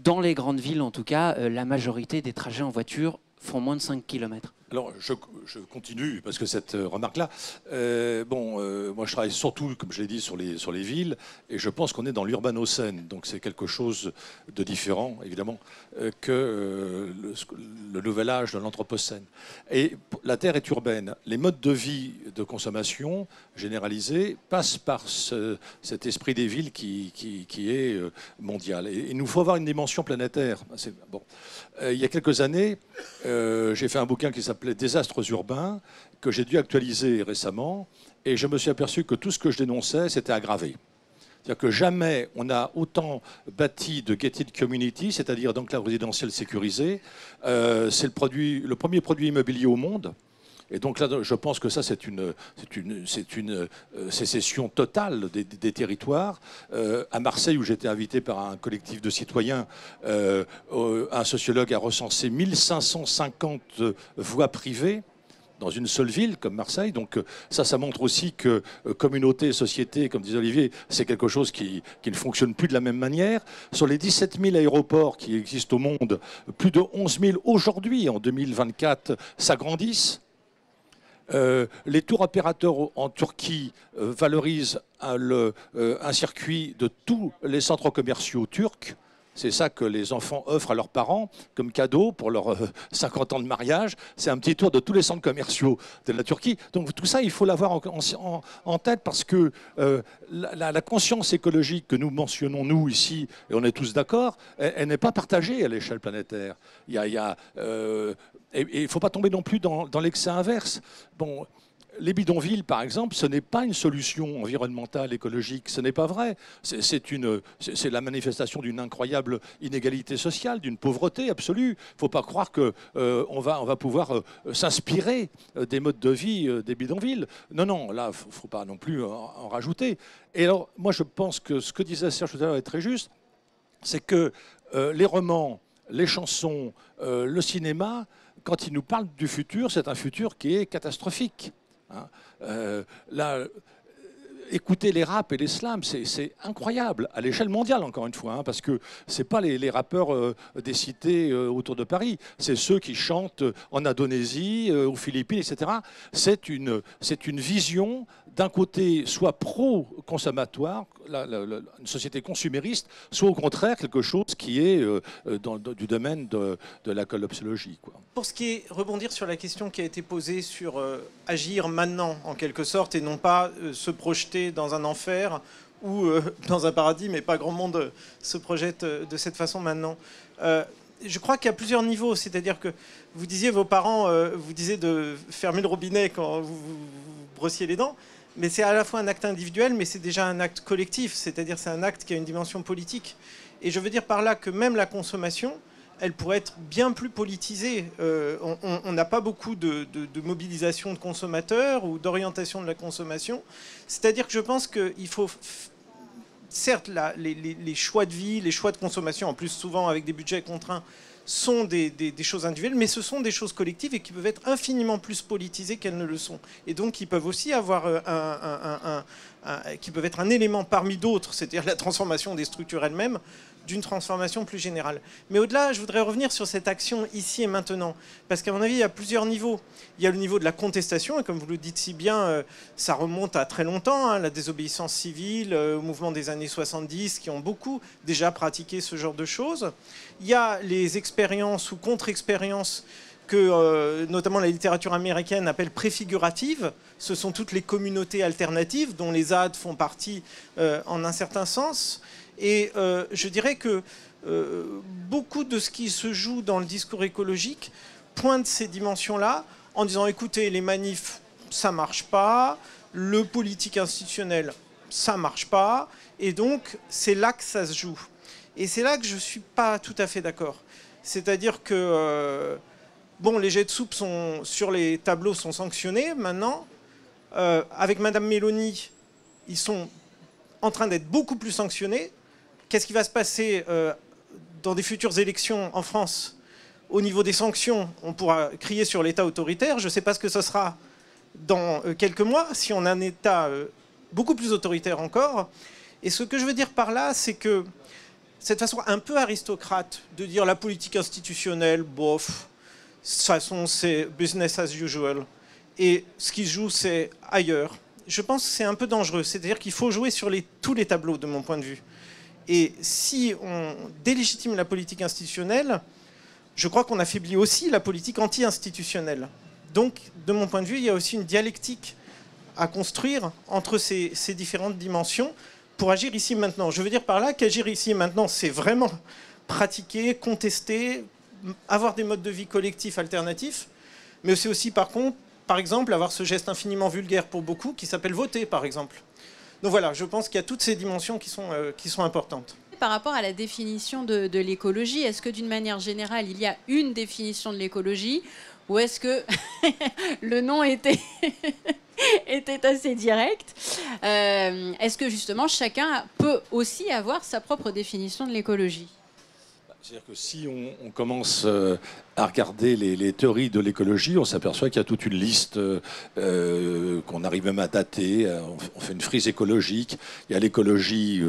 dans les grandes villes, en tout cas, la majorité des trajets en voiture font moins de 5 km. Alors, je continue, parce que cette remarque-là, moi je travaille surtout, comme je l'ai dit, sur les villes, et je pense qu'on est dans l'urbanocène, donc c'est quelque chose de différent, évidemment, que le nouvel âge de l'anthropocène. Et la Terre est urbaine. Les modes de vie de consommation généralisés passent par cet esprit des villes qui est mondial. Et il nous faut avoir une dimension planétaire. Bon. Il y a quelques années, j'ai fait un bouquin qui s'appelait Désastres urbains, que j'ai dû actualiser récemment, et je me suis aperçu que tout ce que je dénonçais s'était aggravé. C'est-à-dire que jamais on a autant bâti de gated community, c'est-à-dire d'enclaves résidentielles sécurisées. C'est le premier produit immobilier au monde. Et donc là, je pense que ça, c'est une sécession totale des territoires. À Marseille, où j'étais invité par un collectif de citoyens, un sociologue a recensé 1550 voies privées dans une seule ville comme Marseille. Donc ça montre aussi que communauté, société, comme disait Olivier, c'est quelque chose qui ne fonctionne plus de la même manière. Sur les 17 000 aéroports qui existent au monde, plus de 11 000 aujourd'hui, en 2024, s'agrandissent. Les tours opérateurs en Turquie valorisent un circuit de tous les centres commerciaux turcs. C'est ça que les enfants offrent à leurs parents comme cadeau pour leurs 50 ans de mariage. C'est un petit tour de tous les centres commerciaux de la Turquie. Donc tout ça, il faut l'avoir en tête, parce que la conscience écologique que nous mentionnons, nous, ici, et on est tous d'accord, elle n'est pas partagée à l'échelle planétaire. Et il ne faut pas tomber non plus dans l'excès inverse. Bon, les bidonvilles, par exemple, ce n'est pas une solution environnementale, écologique. Ce n'est pas vrai. C'est la manifestation d'une incroyable inégalité sociale, d'une pauvreté absolue. Il ne faut pas croire qu'on va pouvoir s'inspirer des modes de vie des bidonvilles. Non, là, il ne faut pas non plus en rajouter. Et alors, moi, je pense que ce que disait Serge tout à l'heure est très juste. C'est que les romans, les chansons, le cinéma, quand ils nous parlent du futur, c'est un futur qui est catastrophique. Là, écoutez les raps et les slams, c'est incroyable, à l'échelle mondiale encore une fois, hein, parce que c'est pas les rappeurs des cités autour de Paris, c'est ceux qui chantent en Indonésie, aux Philippines, etc. C'est une vision d'un côté soit pro-consommatoire, une société consumériste, soit au contraire quelque chose qui est du domaine de la collapsologie, quoi. Pour ce qui est rebondir sur la question qui a été posée sur agir maintenant, en quelque sorte, et non pas se projeter dans un enfer ou dans un paradis, mais pas grand monde se projette de cette façon maintenant. Je crois qu'il y a plusieurs niveaux, c'est-à-dire que vous disiez, vos parents vous disaient de fermer le robinet quand vous brossiez les dents, mais c'est à la fois un acte individuel, mais c'est déjà un acte collectif, c'est-à-dire c'est un acte qui a une dimension politique. Et je veux dire par là que même la consommation, elle pourrait être bien plus politisée. On n'a pas beaucoup de mobilisation de consommateurs ou d'orientation de la consommation. C'est-à-dire que je pense qu'il faut... Certes, les choix de vie, les choix de consommation, en plus souvent avec des budgets contraints, sont des choses individuelles, mais ce sont des choses collectives et qui peuvent être infiniment plus politisées qu'elles ne le sont. Et donc qui peuvent aussi avoir qui peuvent être un élément parmi d'autres, c'est-à-dire la transformation des structures elles-mêmes, d'une transformation plus générale. Mais au-delà, je voudrais revenir sur cette action ici et maintenant, parce qu'à mon avis, il y a plusieurs niveaux. Il y a le niveau de la contestation, et comme vous le dites si bien, ça remonte à très longtemps, hein, la désobéissance civile, au mouvement des années 70, qui ont beaucoup déjà pratiqué ce genre de choses. Il y a les expériences ou contre-expériences que notamment la littérature américaine appelle préfiguratives. Ce sont toutes les communautés alternatives dont les ZAD font partie en un certain sens. Et je dirais que beaucoup de ce qui se joue dans le discours écologique pointe ces dimensions-là en disant écoutez, les manifs, ça marche pas, le politique institutionnel, ça marche pas, et donc c'est là que ça se joue. Et c'est là que je suis pas tout à fait d'accord. C'est-à-dire que bon, les jets de soupe sur les tableaux sont sanctionnés maintenant. Avec Madame Meloni, ils sont en train d'être beaucoup plus sanctionnés. Qu'est-ce qui va se passer dans des futures élections en France? Au niveau des sanctions, on pourra crier sur l'État autoritaire. Je ne sais pas ce que ce sera dans quelques mois, si on a un État beaucoup plus autoritaire encore. Et ce que je veux dire par là, c'est que cette façon un peu aristocrate de dire la politique institutionnelle, bof, de toute façon c'est business as usual, et ce qui se joue c'est ailleurs, je pense que c'est un peu dangereux. C'est-à-dire qu'il faut jouer sur tous les tableaux de mon point de vue. Et si on délégitime la politique institutionnelle, je crois qu'on affaiblit aussi la politique anti-institutionnelle. Donc, de mon point de vue, il y a aussi une dialectique à construire entre ces différentes dimensions pour agir ici maintenant. Je veux dire par là qu'agir ici maintenant, c'est vraiment pratiquer, contester, avoir des modes de vie collectifs alternatifs, mais c'est aussi, par exemple, avoir ce geste infiniment vulgaire pour beaucoup qui s'appelle voter, par exemple. Donc voilà, je pense qu'il y a toutes ces dimensions qui sont importantes. Par rapport à la définition de l'écologie, est-ce que d'une manière générale, il y a une définition de l'écologie ou est-ce que le nom était assez direct? Est-ce que justement chacun peut aussi avoir sa propre définition de l'écologie? C'est-à-dire que si on commence à regarder les théories de l'écologie, on s'aperçoit qu'il y a toute une liste qu'on arrive même à dater. On fait une frise écologique. Il y a l'écologie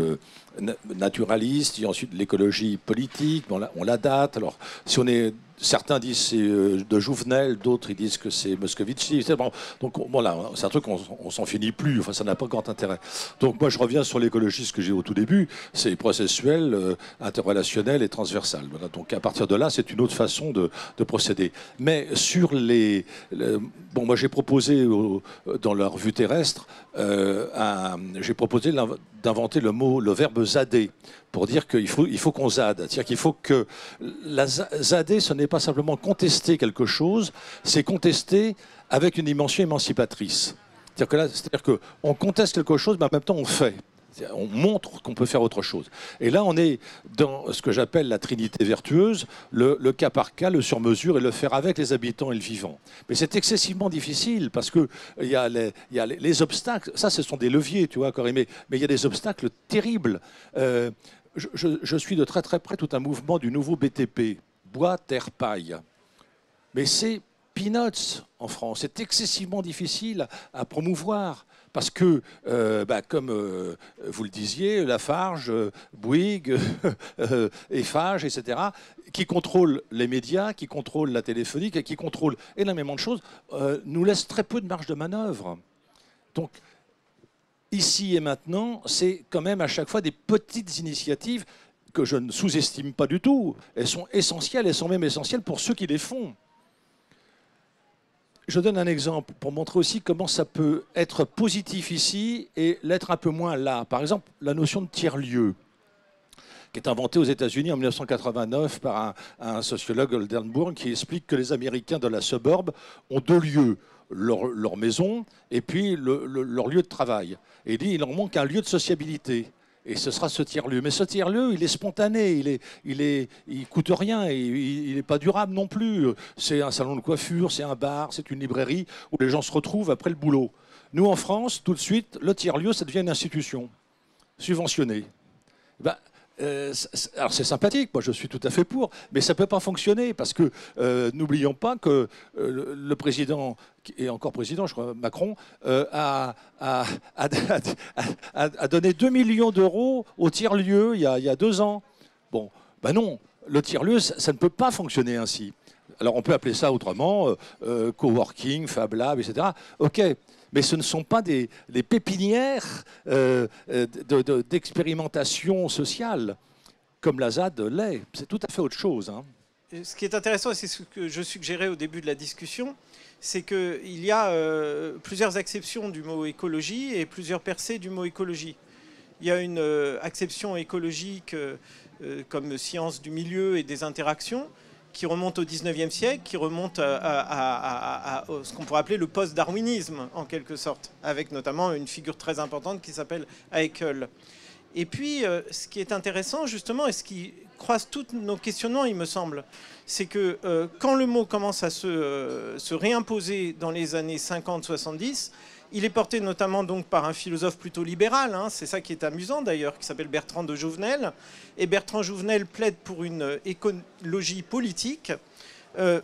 naturaliste, il y a ensuite l'écologie politique. On la date. Alors, si on est... Certains disent c'est de Jouvenel, d'autres ils disent que c'est Moscovici. Bon, donc voilà, c'est un truc on s'en finit plus. Enfin, ça n'a pas grand intérêt. Donc moi je reviens sur l'écologie, ce que j'ai au tout début, c'est processuel, interrelationnel et transversal. Voilà, donc à partir de là, c'est une autre façon de procéder. Mais sur bon, moi j'ai proposé dans la revue terrestre, j'ai proposé d'inventer le verbe zader pour dire qu'il faut qu'on zade. C'est-à-dire qu'il faut que zader, ce n'est pas simplement contester quelque chose, c'est contester avec une dimension émancipatrice. C'est-à-dire qu'on conteste quelque chose, mais en même temps on fait. On montre qu'on peut faire autre chose. Et là, on est dans ce que j'appelle la trinité vertueuse, le cas par cas, le sur-mesure et le faire avec les habitants et le vivant. Mais c'est excessivement difficile parce qu'il y a les obstacles. Ça, ce sont des leviers, tu vois, Corinne, mais il y a des obstacles terribles. Je suis de très très près tout un mouvement du nouveau BTP, bois, terre, paille. Mais c'est peanuts en France. C'est excessivement difficile à promouvoir. Parce que, comme vous le disiez, Lafarge, Bouygues, Eiffage, etc., qui contrôlent les médias, qui contrôlent la téléphonie, qui contrôlent énormément de choses, nous laissent très peu de marge de manœuvre. Donc, ici et maintenant, c'est quand même à chaque fois des petites initiatives que je ne sous-estime pas du tout. Elles sont essentielles, elles sont même essentielles pour ceux qui les font. Je donne un exemple pour montrer aussi comment ça peut être positif ici et l'être un peu moins là. Par exemple, la notion de tiers-lieu, qui est inventée aux États-Unis en 1989 par un sociologue, Oldenburg, qui explique que les Américains de la suburb ont deux lieux, leur maison et puis leur lieu de travail. Et il dit qu'il leur manque un lieu de sociabilité. Et ce sera ce tiers-lieu. Mais ce tiers-lieu, il est spontané, il coûte rien, et il n'est pas durable non plus. C'est un salon de coiffure, c'est un bar, c'est une librairie où les gens se retrouvent après le boulot. Nous, en France, tout de suite, le tiers-lieu, ça devient une institution subventionnée. Alors c'est sympathique, moi je suis tout à fait pour, mais ça ne peut pas fonctionner parce que n'oublions pas que le président, qui est encore président, je crois, Macron, a donné 2 millions d'euros au tiers-lieu il y a 2 ans. Bon, non, le tiers-lieu, ça ne peut pas fonctionner ainsi. Alors on peut appeler ça autrement, coworking, Fab Lab, etc. Ok. Mais ce ne sont pas des pépinières d'expérimentation sociale, comme la ZAD l'est. C'est tout à fait autre chose. Hein. Ce qui est intéressant, c'est ce que je suggérais au début de la discussion, c'est qu'il y a plusieurs acceptions du mot écologie et plusieurs percées du mot écologie. Il y a une acception écologique comme science du milieu et des interactions, qui remonte au 19e siècle, qui remonte à ce qu'on pourrait appeler le post-darwinisme, en quelque sorte, avec notamment une figure très importante qui s'appelle Haeckel. Et puis, ce qui est intéressant, justement, et ce qui croise tous nos questionnements, il me semble, c'est que quand le mot commence à se réimposer dans les années 50-70, il est porté notamment donc par un philosophe plutôt libéral, hein, c'est ça qui est amusant d'ailleurs, qui s'appelle Bertrand de Jouvenel. Et Bertrand Jouvenel plaide pour une écologie politique,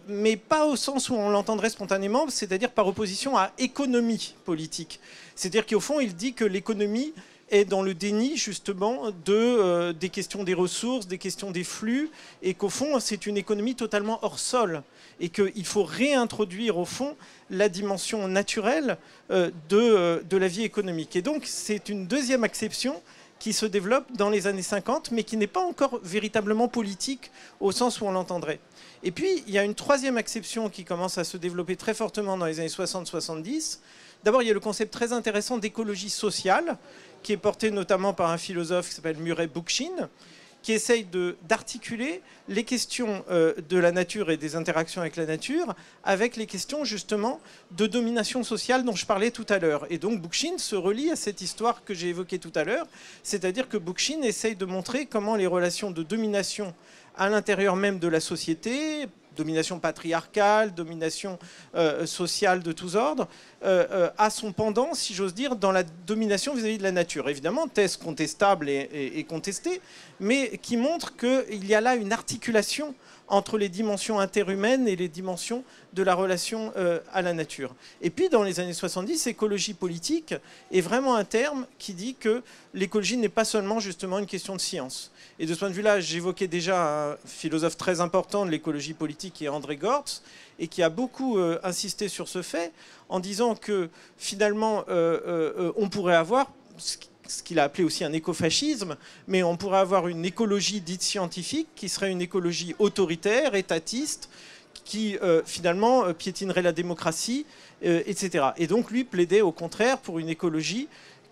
mais pas au sens où on l'entendrait spontanément, c'est-à-dire par opposition à économie politique. C'est-à-dire qu'au fond, il dit que l'économie est dans le déni justement des questions des ressources, des questions des flux, et qu'au fond, c'est une économie totalement hors sol, et qu'il faut réintroduire au fond la dimension naturelle de la vie économique. Et donc, c'est une deuxième acception qui se développe dans les années 50, mais qui n'est pas encore véritablement politique au sens où on l'entendrait. Et puis, il y a une troisième acception qui commence à se développer très fortement dans les années 60-70. D'abord, il y a le concept très intéressant d'écologie sociale, qui est porté notamment par un philosophe qui s'appelle Murray Bookchin, qui essaye d'articuler les questions de la nature et des interactions avec la nature avec les questions justement de domination sociale dont je parlais tout à l'heure. Et donc Bookchin se relie à cette histoire que j'ai évoquée tout à l'heure, c'est-à-dire que Bookchin essaye de montrer comment les relations de domination à l'intérieur même de la société, domination patriarcale, domination sociale de tous ordres, a son pendant, si j'ose dire, dans la domination vis-à-vis de la nature. Évidemment, thèse contestable et contestée, mais qui montre qu'il y a là une articulation entre les dimensions interhumaines et les dimensions de la relation à la nature. Et puis, dans les années 70, écologie politique est vraiment un terme qui dit que l'écologie n'est pas seulement justement une question de science. Et de ce point de vue-là, j'évoquais déjà un philosophe très important de l'écologie politique qui est André Gortz, et qui a beaucoup insisté sur ce fait, en disant que finalement, on pourrait avoir ce qu'il a appelé aussi un écofascisme, mais on pourrait avoir une écologie dite scientifique qui serait une écologie autoritaire, étatiste, qui finalement piétinerait la démocratie, etc. Et donc lui plaidait au contraire pour une écologie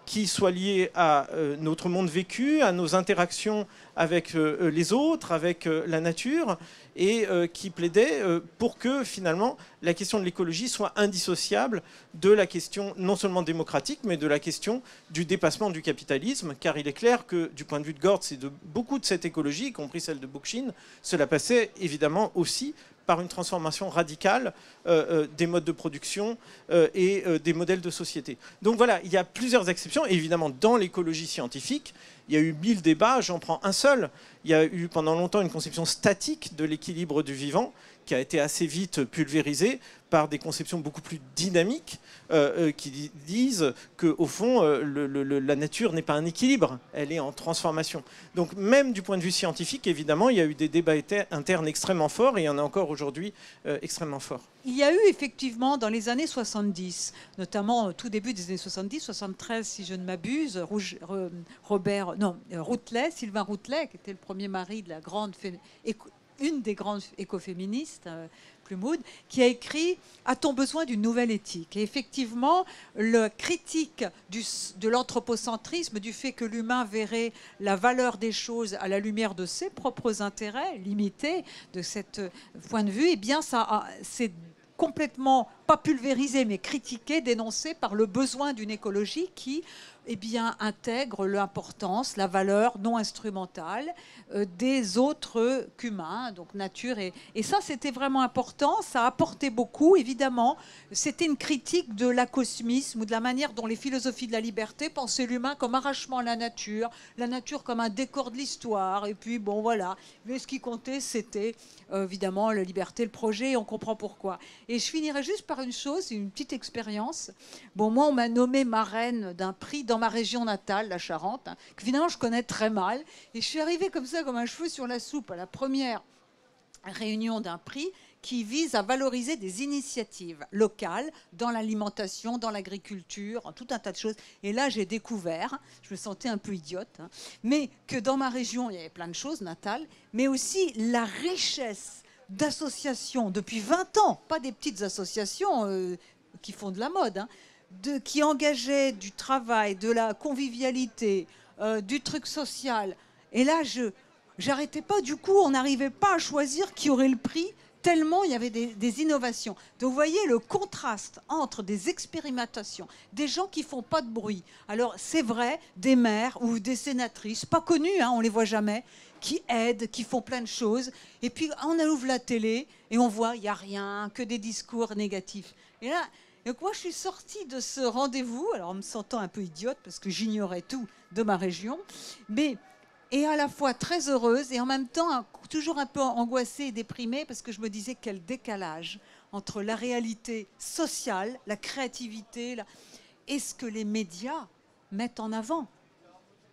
qui soit liée à notre monde vécu, à nos interactions avec les autres, avec la nature, et qui plaidait pour que finalement la question de l'écologie soit indissociable de la question non seulement démocratique, mais de la question du dépassement du capitalisme, car il est clair que du point de vue de Gortz et de beaucoup de cette écologie, y compris celle de Bookchin, cela passait évidemment aussi par une transformation radicale des modes de production et des modèles de société. Donc voilà, il y a plusieurs exceptions. Et évidemment, dans l'écologie scientifique, il y a eu 1000 débats, j'en prends un seul. Il il y a eu pendant longtemps une conception statique de l'équilibre du vivant qui a été assez vite pulvérisée par des conceptions beaucoup plus dynamiques qui disent qu'au fond, la nature n'est pas un équilibre, elle est en transformation. Donc même du point de vue scientifique, évidemment, il y a eu des débats internes extrêmement forts et il y en a encore aujourd'hui extrêmement forts. Il y a eu effectivement dans les années 70, notamment au tout début des années 70, 73 si je ne m'abuse, Sylvain Routelet, qui était le premier mari de la une des grandes écoféministes, Plumwood, qui a écrit « A-t-on besoin d'une nouvelle éthique ?» Et effectivement, la critique de l'anthropocentrisme, du fait que l'humain verrait la valeur des choses à la lumière de ses propres intérêts limités, de ce point de vue, eh bien, c'est complètement, pas pulvérisé, mais critiqué, dénoncé par le besoin d'une écologie qui intègre l'importance, la valeur non instrumentale des autres qu'humains, donc nature. Et ça, c'était vraiment important, ça a apporté beaucoup, évidemment. C'était une critique de l'acosmisme ou de la manière dont les philosophies de la liberté pensaient l'humain comme arrachement à la nature comme un décor de l'histoire, et puis bon, voilà. Mais ce qui comptait, c'était évidemment la liberté, le projet, et on comprend pourquoi. Et je finirai juste par une chose, une petite expérience. Bon, moi, on m'a nommée marraine d'un prix dans ma région natale, la Charente, que finalement je connais très mal. Et je suis arrivée comme ça, comme un cheveu sur la soupe, à la première réunion d'un prix qui vise à valoriser des initiatives locales dans l'alimentation, dans l'agriculture, en tout un tas de choses. Et là, j'ai découvert, je me sentais un peu idiote, mais que dans ma région, il y avait plein de choses natales, mais aussi la richesse d'associations depuis 20 ans, pas des petites associations qui font de la mode, qui engageaient du travail, de la convivialité, du truc social. Et là, j'arrêtais pas, du coup, on n'arrivait pas à choisir qui aurait le prix, tellement il y avait des innovations. Donc vous voyez le contraste entre des expérimentations, des gens qui font pas de bruit. Alors c'est vrai, des maires ou des sénatrices, pas connues, on les voit jamais, qui aident, qui font plein de choses. Et puis on ouvre la télé et on voit, il n'y a rien, que des discours négatifs. Et là, donc moi je suis sortie de ce rendez-vous, alors en me sentant un peu idiote parce que j'ignorais tout de ma région, et à la fois très heureuse et en même temps toujours un peu angoissée et déprimée parce que je me disais quel décalage entre la réalité sociale, la créativité et ce que les médias mettent en avant.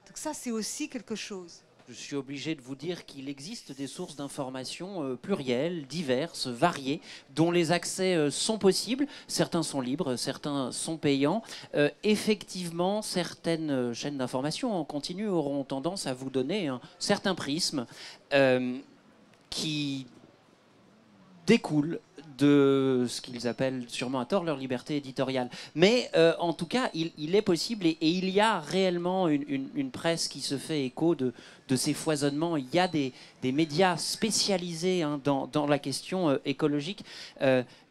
Donc ça, c'est aussi quelque chose. Je suis obligé de vous dire qu'il existe des sources d'informations plurielles, diverses, variées, dont les accès sont possibles. Certains sont libres, certains sont payants. Effectivement, certaines chaînes d'information en continu auront tendance à vous donner un certain prisme qui découle de ce qu'ils appellent sûrement à tort leur liberté éditoriale. Mais en tout cas, il est possible et il y a réellement une presse qui se fait écho de ces foisonnements. Il y a des médias spécialisés dans la question écologique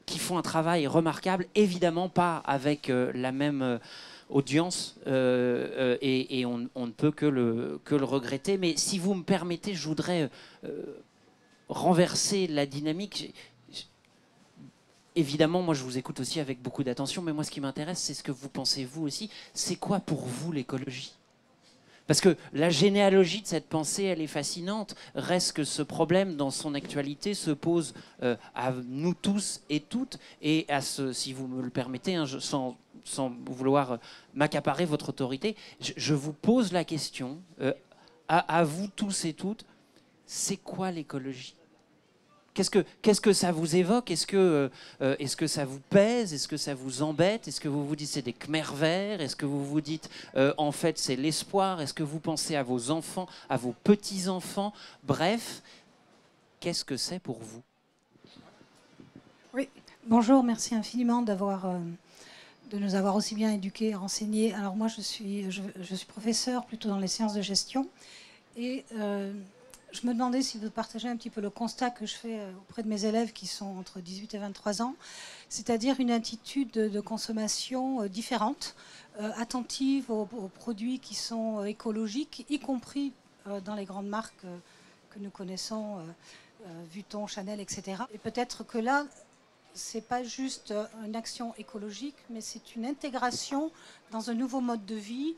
qui font un travail remarquable, évidemment pas avec la même audience et on ne peut que le regretter. Mais si vous me permettez, je voudrais renverser la dynamique. Évidemment, moi, je vous écoute aussi avec beaucoup d'attention, mais moi, ce qui m'intéresse, c'est ce que vous pensez, vous aussi. C'est quoi pour vous l'écologie ? Parce que la généalogie de cette pensée, elle est fascinante. Reste que ce problème, dans son actualité, se pose à nous tous et toutes, et si vous me le permettez, sans vouloir m'accaparer votre autorité, je vous pose la question, à vous tous et toutes, c'est quoi l'écologie ? Qu'est-ce que ça vous évoque ? Est-ce que ça vous pèse ? Est-ce que ça vous embête ? Est-ce que vous vous dites c'est des Khmers verts ? Est-ce que vous vous dites en fait c'est l'espoir ? Est-ce que vous pensez à vos enfants, à vos petits-enfants ? Bref, qu'est-ce que c'est pour vous ? Oui, bonjour, merci infiniment de nous avoir aussi bien éduqués, renseignés. Alors moi je suis professeur plutôt dans les sciences de gestion et je me demandais si vous partagez un petit peu le constat que je fais auprès de mes élèves qui sont entre 18 et 23 ans, c'est-à-dire une attitude de consommation différente, attentive aux produits qui sont écologiques, y compris dans les grandes marques que nous connaissons, Vuitton, Chanel, etc. Et peut-être que là, ce n'est pas juste une action écologique, mais c'est une intégration dans un nouveau mode de vie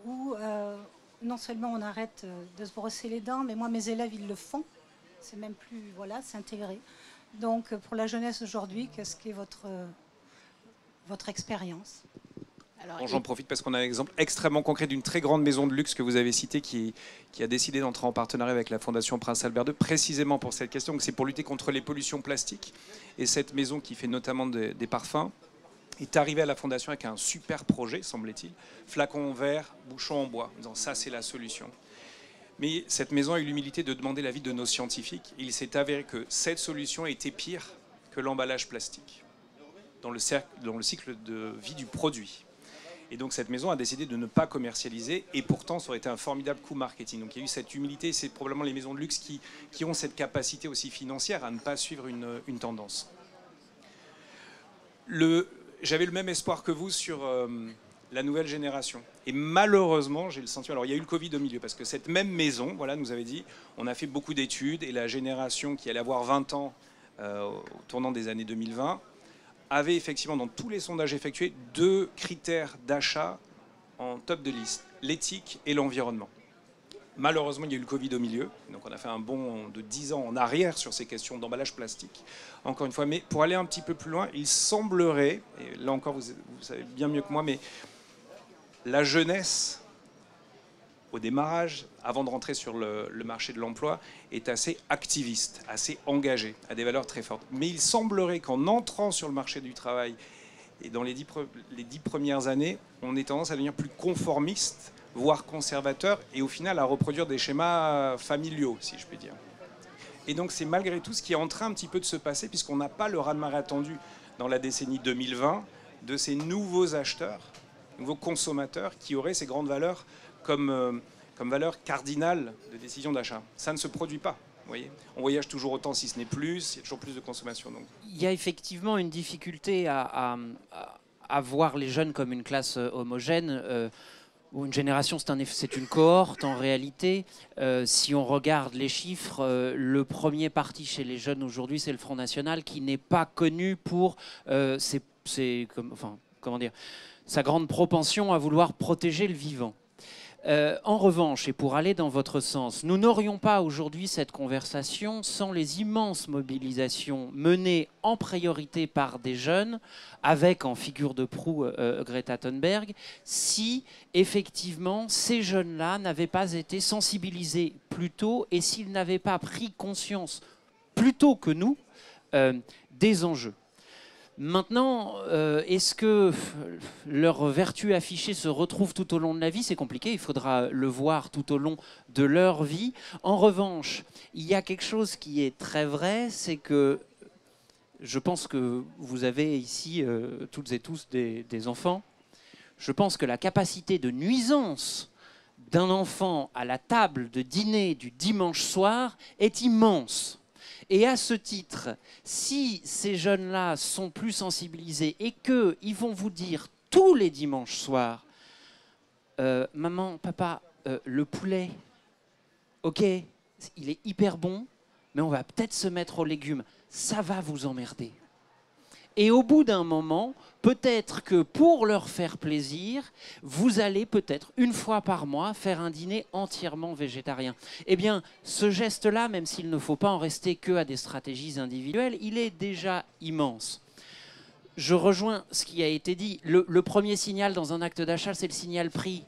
où non seulement on arrête de se brosser les dents, mais moi, mes élèves, ils le font. C'est même plus, voilà, c'est intégré. Donc, pour la jeunesse aujourd'hui, qu'est-ce qui est votre expérience? Bon, j'en profite parce qu'on a un exemple extrêmement concret d'une très grande maison de luxe que vous avez citée qui a décidé d'entrer en partenariat avec la Fondation Prince Albert II précisément pour cette question. C'est pour lutter contre les pollutions plastiques. Et cette maison qui fait notamment des parfums est arrivée à la Fondation avec un super projet, semblait-il. Flacon en verre, bouchon en bois, en disant ça c'est la solution. Mais cette maison a eu l'humilité de demander l'avis de nos scientifiques. Il s'est avéré que cette solution était pire que l'emballage plastique dans le cycle de vie du produit. Et donc cette maison a décidé de ne pas commercialiser, et pourtant ça aurait été un formidable coup marketing. Donc il y a eu cette humilité, c'est probablement les maisons de luxe qui ont cette capacité aussi financière à ne pas suivre une tendance. J'avais le même espoir que vous sur la nouvelle génération. Et malheureusement, j'ai le sentiment... Alors il y a eu le Covid au milieu, parce que cette même maison, voilà, nous avait dit, on a fait beaucoup d'études, et la génération qui allait avoir 20 ans au tournant des années 2020, avait effectivement dans tous les sondages effectués 2 critères d'achat en top de liste, l'éthique et l'environnement. Malheureusement, il y a eu le Covid au milieu, donc on a fait un bond de 10 ans en arrière sur ces questions d'emballage plastique. Encore une fois, mais pour aller un petit peu plus loin, il semblerait, et là encore vous savez bien mieux que moi, mais la jeunesse, au démarrage, avant de rentrer sur le marché de l'emploi, est assez activiste, assez engagée, a des valeurs très fortes. Mais il semblerait qu'en entrant sur le marché du travail, et dans les 10 premières années, on ait tendance à devenir plus conformiste, voire conservateur, et au final à reproduire des schémas familiaux, si je puis dire. Et donc c'est malgré tout ce qui est en train un petit peu de se passer, puisqu'on n'a pas le raz-de-marée attendu dans la décennie 2020 de ces nouveaux acheteurs, nouveaux consommateurs qui auraient ces grandes valeurs comme valeur cardinale de décision d'achat. Ça ne se produit pas. Vous voyez, on voyage toujours autant, si ce n'est plus, il y a toujours plus de consommation. Donc. Il y a effectivement une difficulté à voir les jeunes comme une classe homogène. Une génération, c'est une cohorte en réalité. Si on regarde les chiffres, le premier parti chez les jeunes aujourd'hui, c'est le Front National, qui n'est pas connu pour sa grande propension à vouloir protéger le vivant. En revanche, et pour aller dans votre sens, nous n'aurions pas aujourd'hui cette conversation sans les immenses mobilisations menées en priorité par des jeunes, avec en figure de proue Greta Thunberg, si effectivement ces jeunes-là n'avaient pas été sensibilisés plus tôt et s'ils n'avaient pas pris conscience plus tôt que nous des enjeux. Maintenant, est-ce que leur vertu affichée se retrouve tout au long de la vie? C'est compliqué, il faudra le voir tout au long de leur vie. En revanche, il y a quelque chose qui est très vrai, c'est que je pense que vous avez ici, toutes et tous, des enfants. Je pense que la capacité de nuisance d'un enfant à la table de dîner du dimanche soir est immense. Et à ce titre, si ces jeunes-là sont plus sensibilisés et qu'ils vont vous dire tous les dimanches soirs, maman, papa, le poulet, ok, il est hyper bon, mais on va peut-être se mettre aux légumes, ça va vous emmerder. Et au bout d'un moment, peut-être que pour leur faire plaisir, vous allez peut-être une fois par mois faire un dîner entièrement végétarien. Eh bien, ce geste-là, même s'il ne faut pas en rester que à des stratégies individuelles, il est déjà immense. Je rejoins ce qui a été dit. Le premier signal dans un acte d'achat, c'est le signal prix.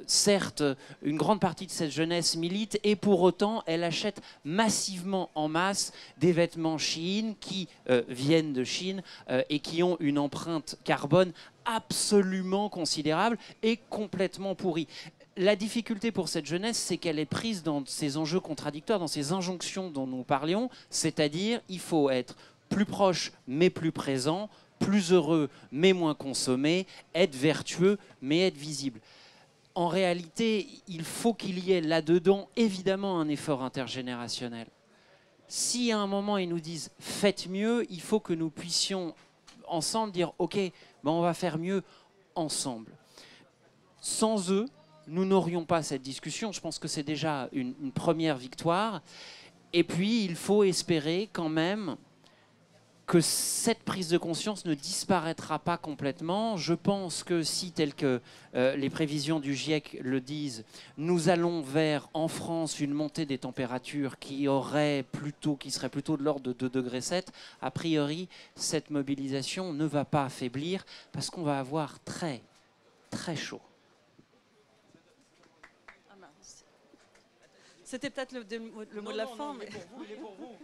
Certes, une grande partie de cette jeunesse milite et pour autant, elle achète massivement en masse des vêtements Shein qui viennent de Chine et qui ont une empreinte carbone absolument considérable et complètement pourrie. La difficulté pour cette jeunesse, c'est qu'elle est prise dans ces enjeux contradictoires, dans ces injonctions dont nous parlions, c'est-à-dire il faut être plus proche mais plus présent, plus heureux mais moins consommé, être vertueux mais être visible. En réalité, il faut qu'il y ait là-dedans, évidemment, un effort intergénérationnel. Si à un moment, ils nous disent « faites mieux », il faut que nous puissions ensemble dire « ok, ben on va faire mieux ensemble ». Sans eux, nous n'aurions pas cette discussion. Je pense que c'est déjà une première victoire. Et puis, il faut espérer quand même que cette prise de conscience ne disparaîtra pas complètement. Je pense que si, tel que les prévisions du GIEC le disent, nous allons vers, en France, une montée des températures qui serait plutôt de l'ordre de 2,7 degrés, a priori, cette mobilisation ne va pas affaiblir parce qu'on va avoir très, très chaud. C'était peut-être le mot de la fin. Mais... Il est pour vous.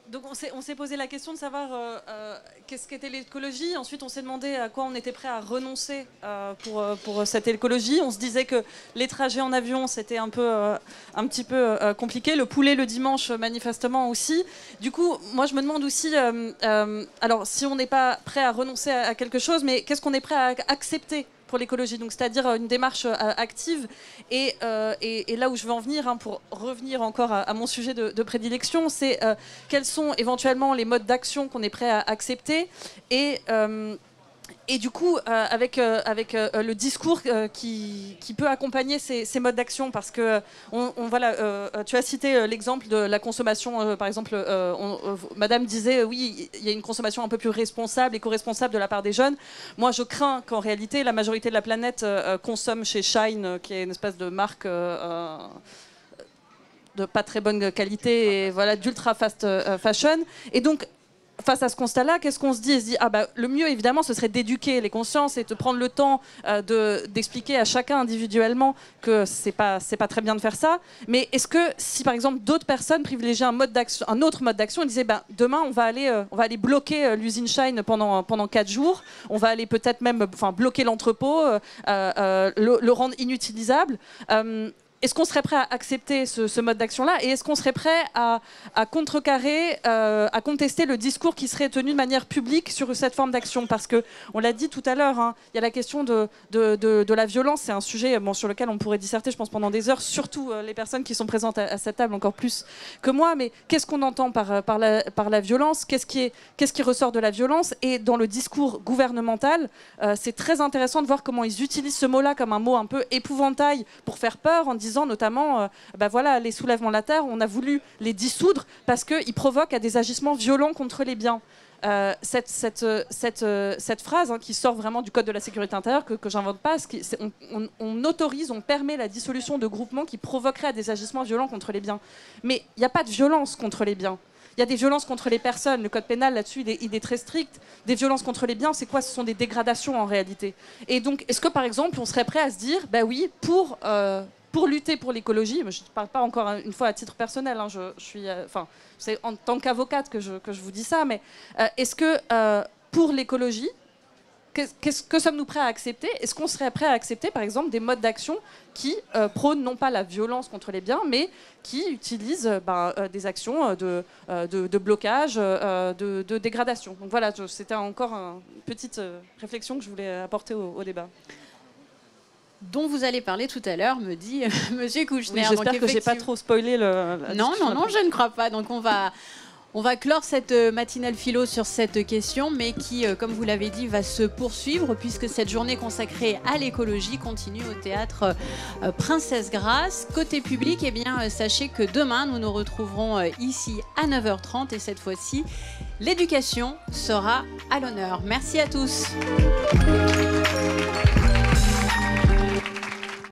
Donc on s'est posé la question de savoir qu'est-ce qu'était l'écologie. Ensuite, on s'est demandé à quoi on était prêt à renoncer pour cette écologie. On se disait que les trajets en avion, c'était un petit peu compliqué. Le poulet le dimanche, manifestement aussi. Du coup, moi, je me demande aussi, alors si on n'est pas prêt à renoncer à quelque chose, mais qu'est-ce qu'on est prêt à accepter pour l'écologie, donc c'est-à-dire une démarche active. Et là où je veux en venir, pour revenir encore à mon sujet de prédilection, c'est quels sont éventuellement les modes d'action qu'on est prêt à accepter et du coup, avec le discours qui peut accompagner ces modes d'action, parce que voilà, tu as cité l'exemple de la consommation, par exemple, Madame disait, oui, il y a une consommation un peu plus responsable, éco-responsable de la part des jeunes. Moi, je crains qu'en réalité, la majorité de la planète consomme chez Shine, qui est une espèce de marque de pas très bonne qualité, et voilà, d'ultra fast fashion. Et donc, face à ce constat-là, qu'est-ce qu'on se dit? On se dit, le mieux, évidemment, ce serait d'éduquer les consciences et de prendre le temps d'expliquer à chacun individuellement que c'est pas très bien de faire ça. Mais est-ce que si, par exemple, d'autres personnes privilégiaient un autre mode d'action, ils disaient, demain, on va aller bloquer l'usine Shine pendant 4 jours, on va aller peut-être même bloquer l'entrepôt, le rendre inutilisable. Est-ce qu'on serait prêt à accepter ce mode d'action-là? Et est-ce qu'on serait prêt à contrecarrer, à contester le discours qui serait tenu de manière publique sur cette forme d'action? Parce qu'on l'a dit tout à l'heure, il y a la question de la violence. C'est un sujet sur lequel on pourrait disserter, je pense, pendant des heures, surtout les personnes qui sont présentes à cette table encore plus que moi. Mais qu'est-ce qu'on entend par la violence? Qu'est-ce qui ressort de la violence? Et dans le discours gouvernemental, c'est très intéressant de voir comment ils utilisent ce mot-là comme un mot un peu épouvantail pour faire peur, en disant notamment, voilà, les soulèvements de la terre, on a voulu les dissoudre parce qu'ils provoquent à des agissements violents contre les biens. Cette phrase qui sort vraiment du Code de la sécurité intérieure, que j'invente pas, on autorise, on permet la dissolution de groupements qui provoqueraient à des agissements violents contre les biens. Mais il n'y a pas de violence contre les biens. Il y a des violences contre les personnes. Le code pénal, là-dessus, il est très strict. Des violences contre les biens, c'est quoi? Ce sont des dégradations, en réalité. Et donc, est-ce que, par exemple, on serait prêt à se dire, oui, pour lutter pour l'écologie, je ne parle pas encore une fois à titre personnel, c'est en tant qu'avocate que je vous dis ça, mais est-ce que pour l'écologie, que sommes-nous prêts à accepter? Est-ce qu'on serait prêt à accepter, par exemple, des modes d'action qui prônent non pas la violence contre les biens, mais qui utilisent des actions de blocage, de dégradation? Donc voilà, c'était encore une petite réflexion que je voulais apporter au débat. Dont vous allez parler tout à l'heure, me dit Monsieur Kouchner. Oui, j'espère que j'ai pas trop spoilé la Non, je ne crois pas. Donc on va clore cette matinale philo sur cette question, mais qui, comme vous l'avez dit, va se poursuivre puisque cette journée consacrée à l'écologie continue au théâtre Princesse Grace. Côté public, sachez que demain, nous nous retrouverons ici à 9h30 et cette fois-ci, l'éducation sera à l'honneur. Merci à tous.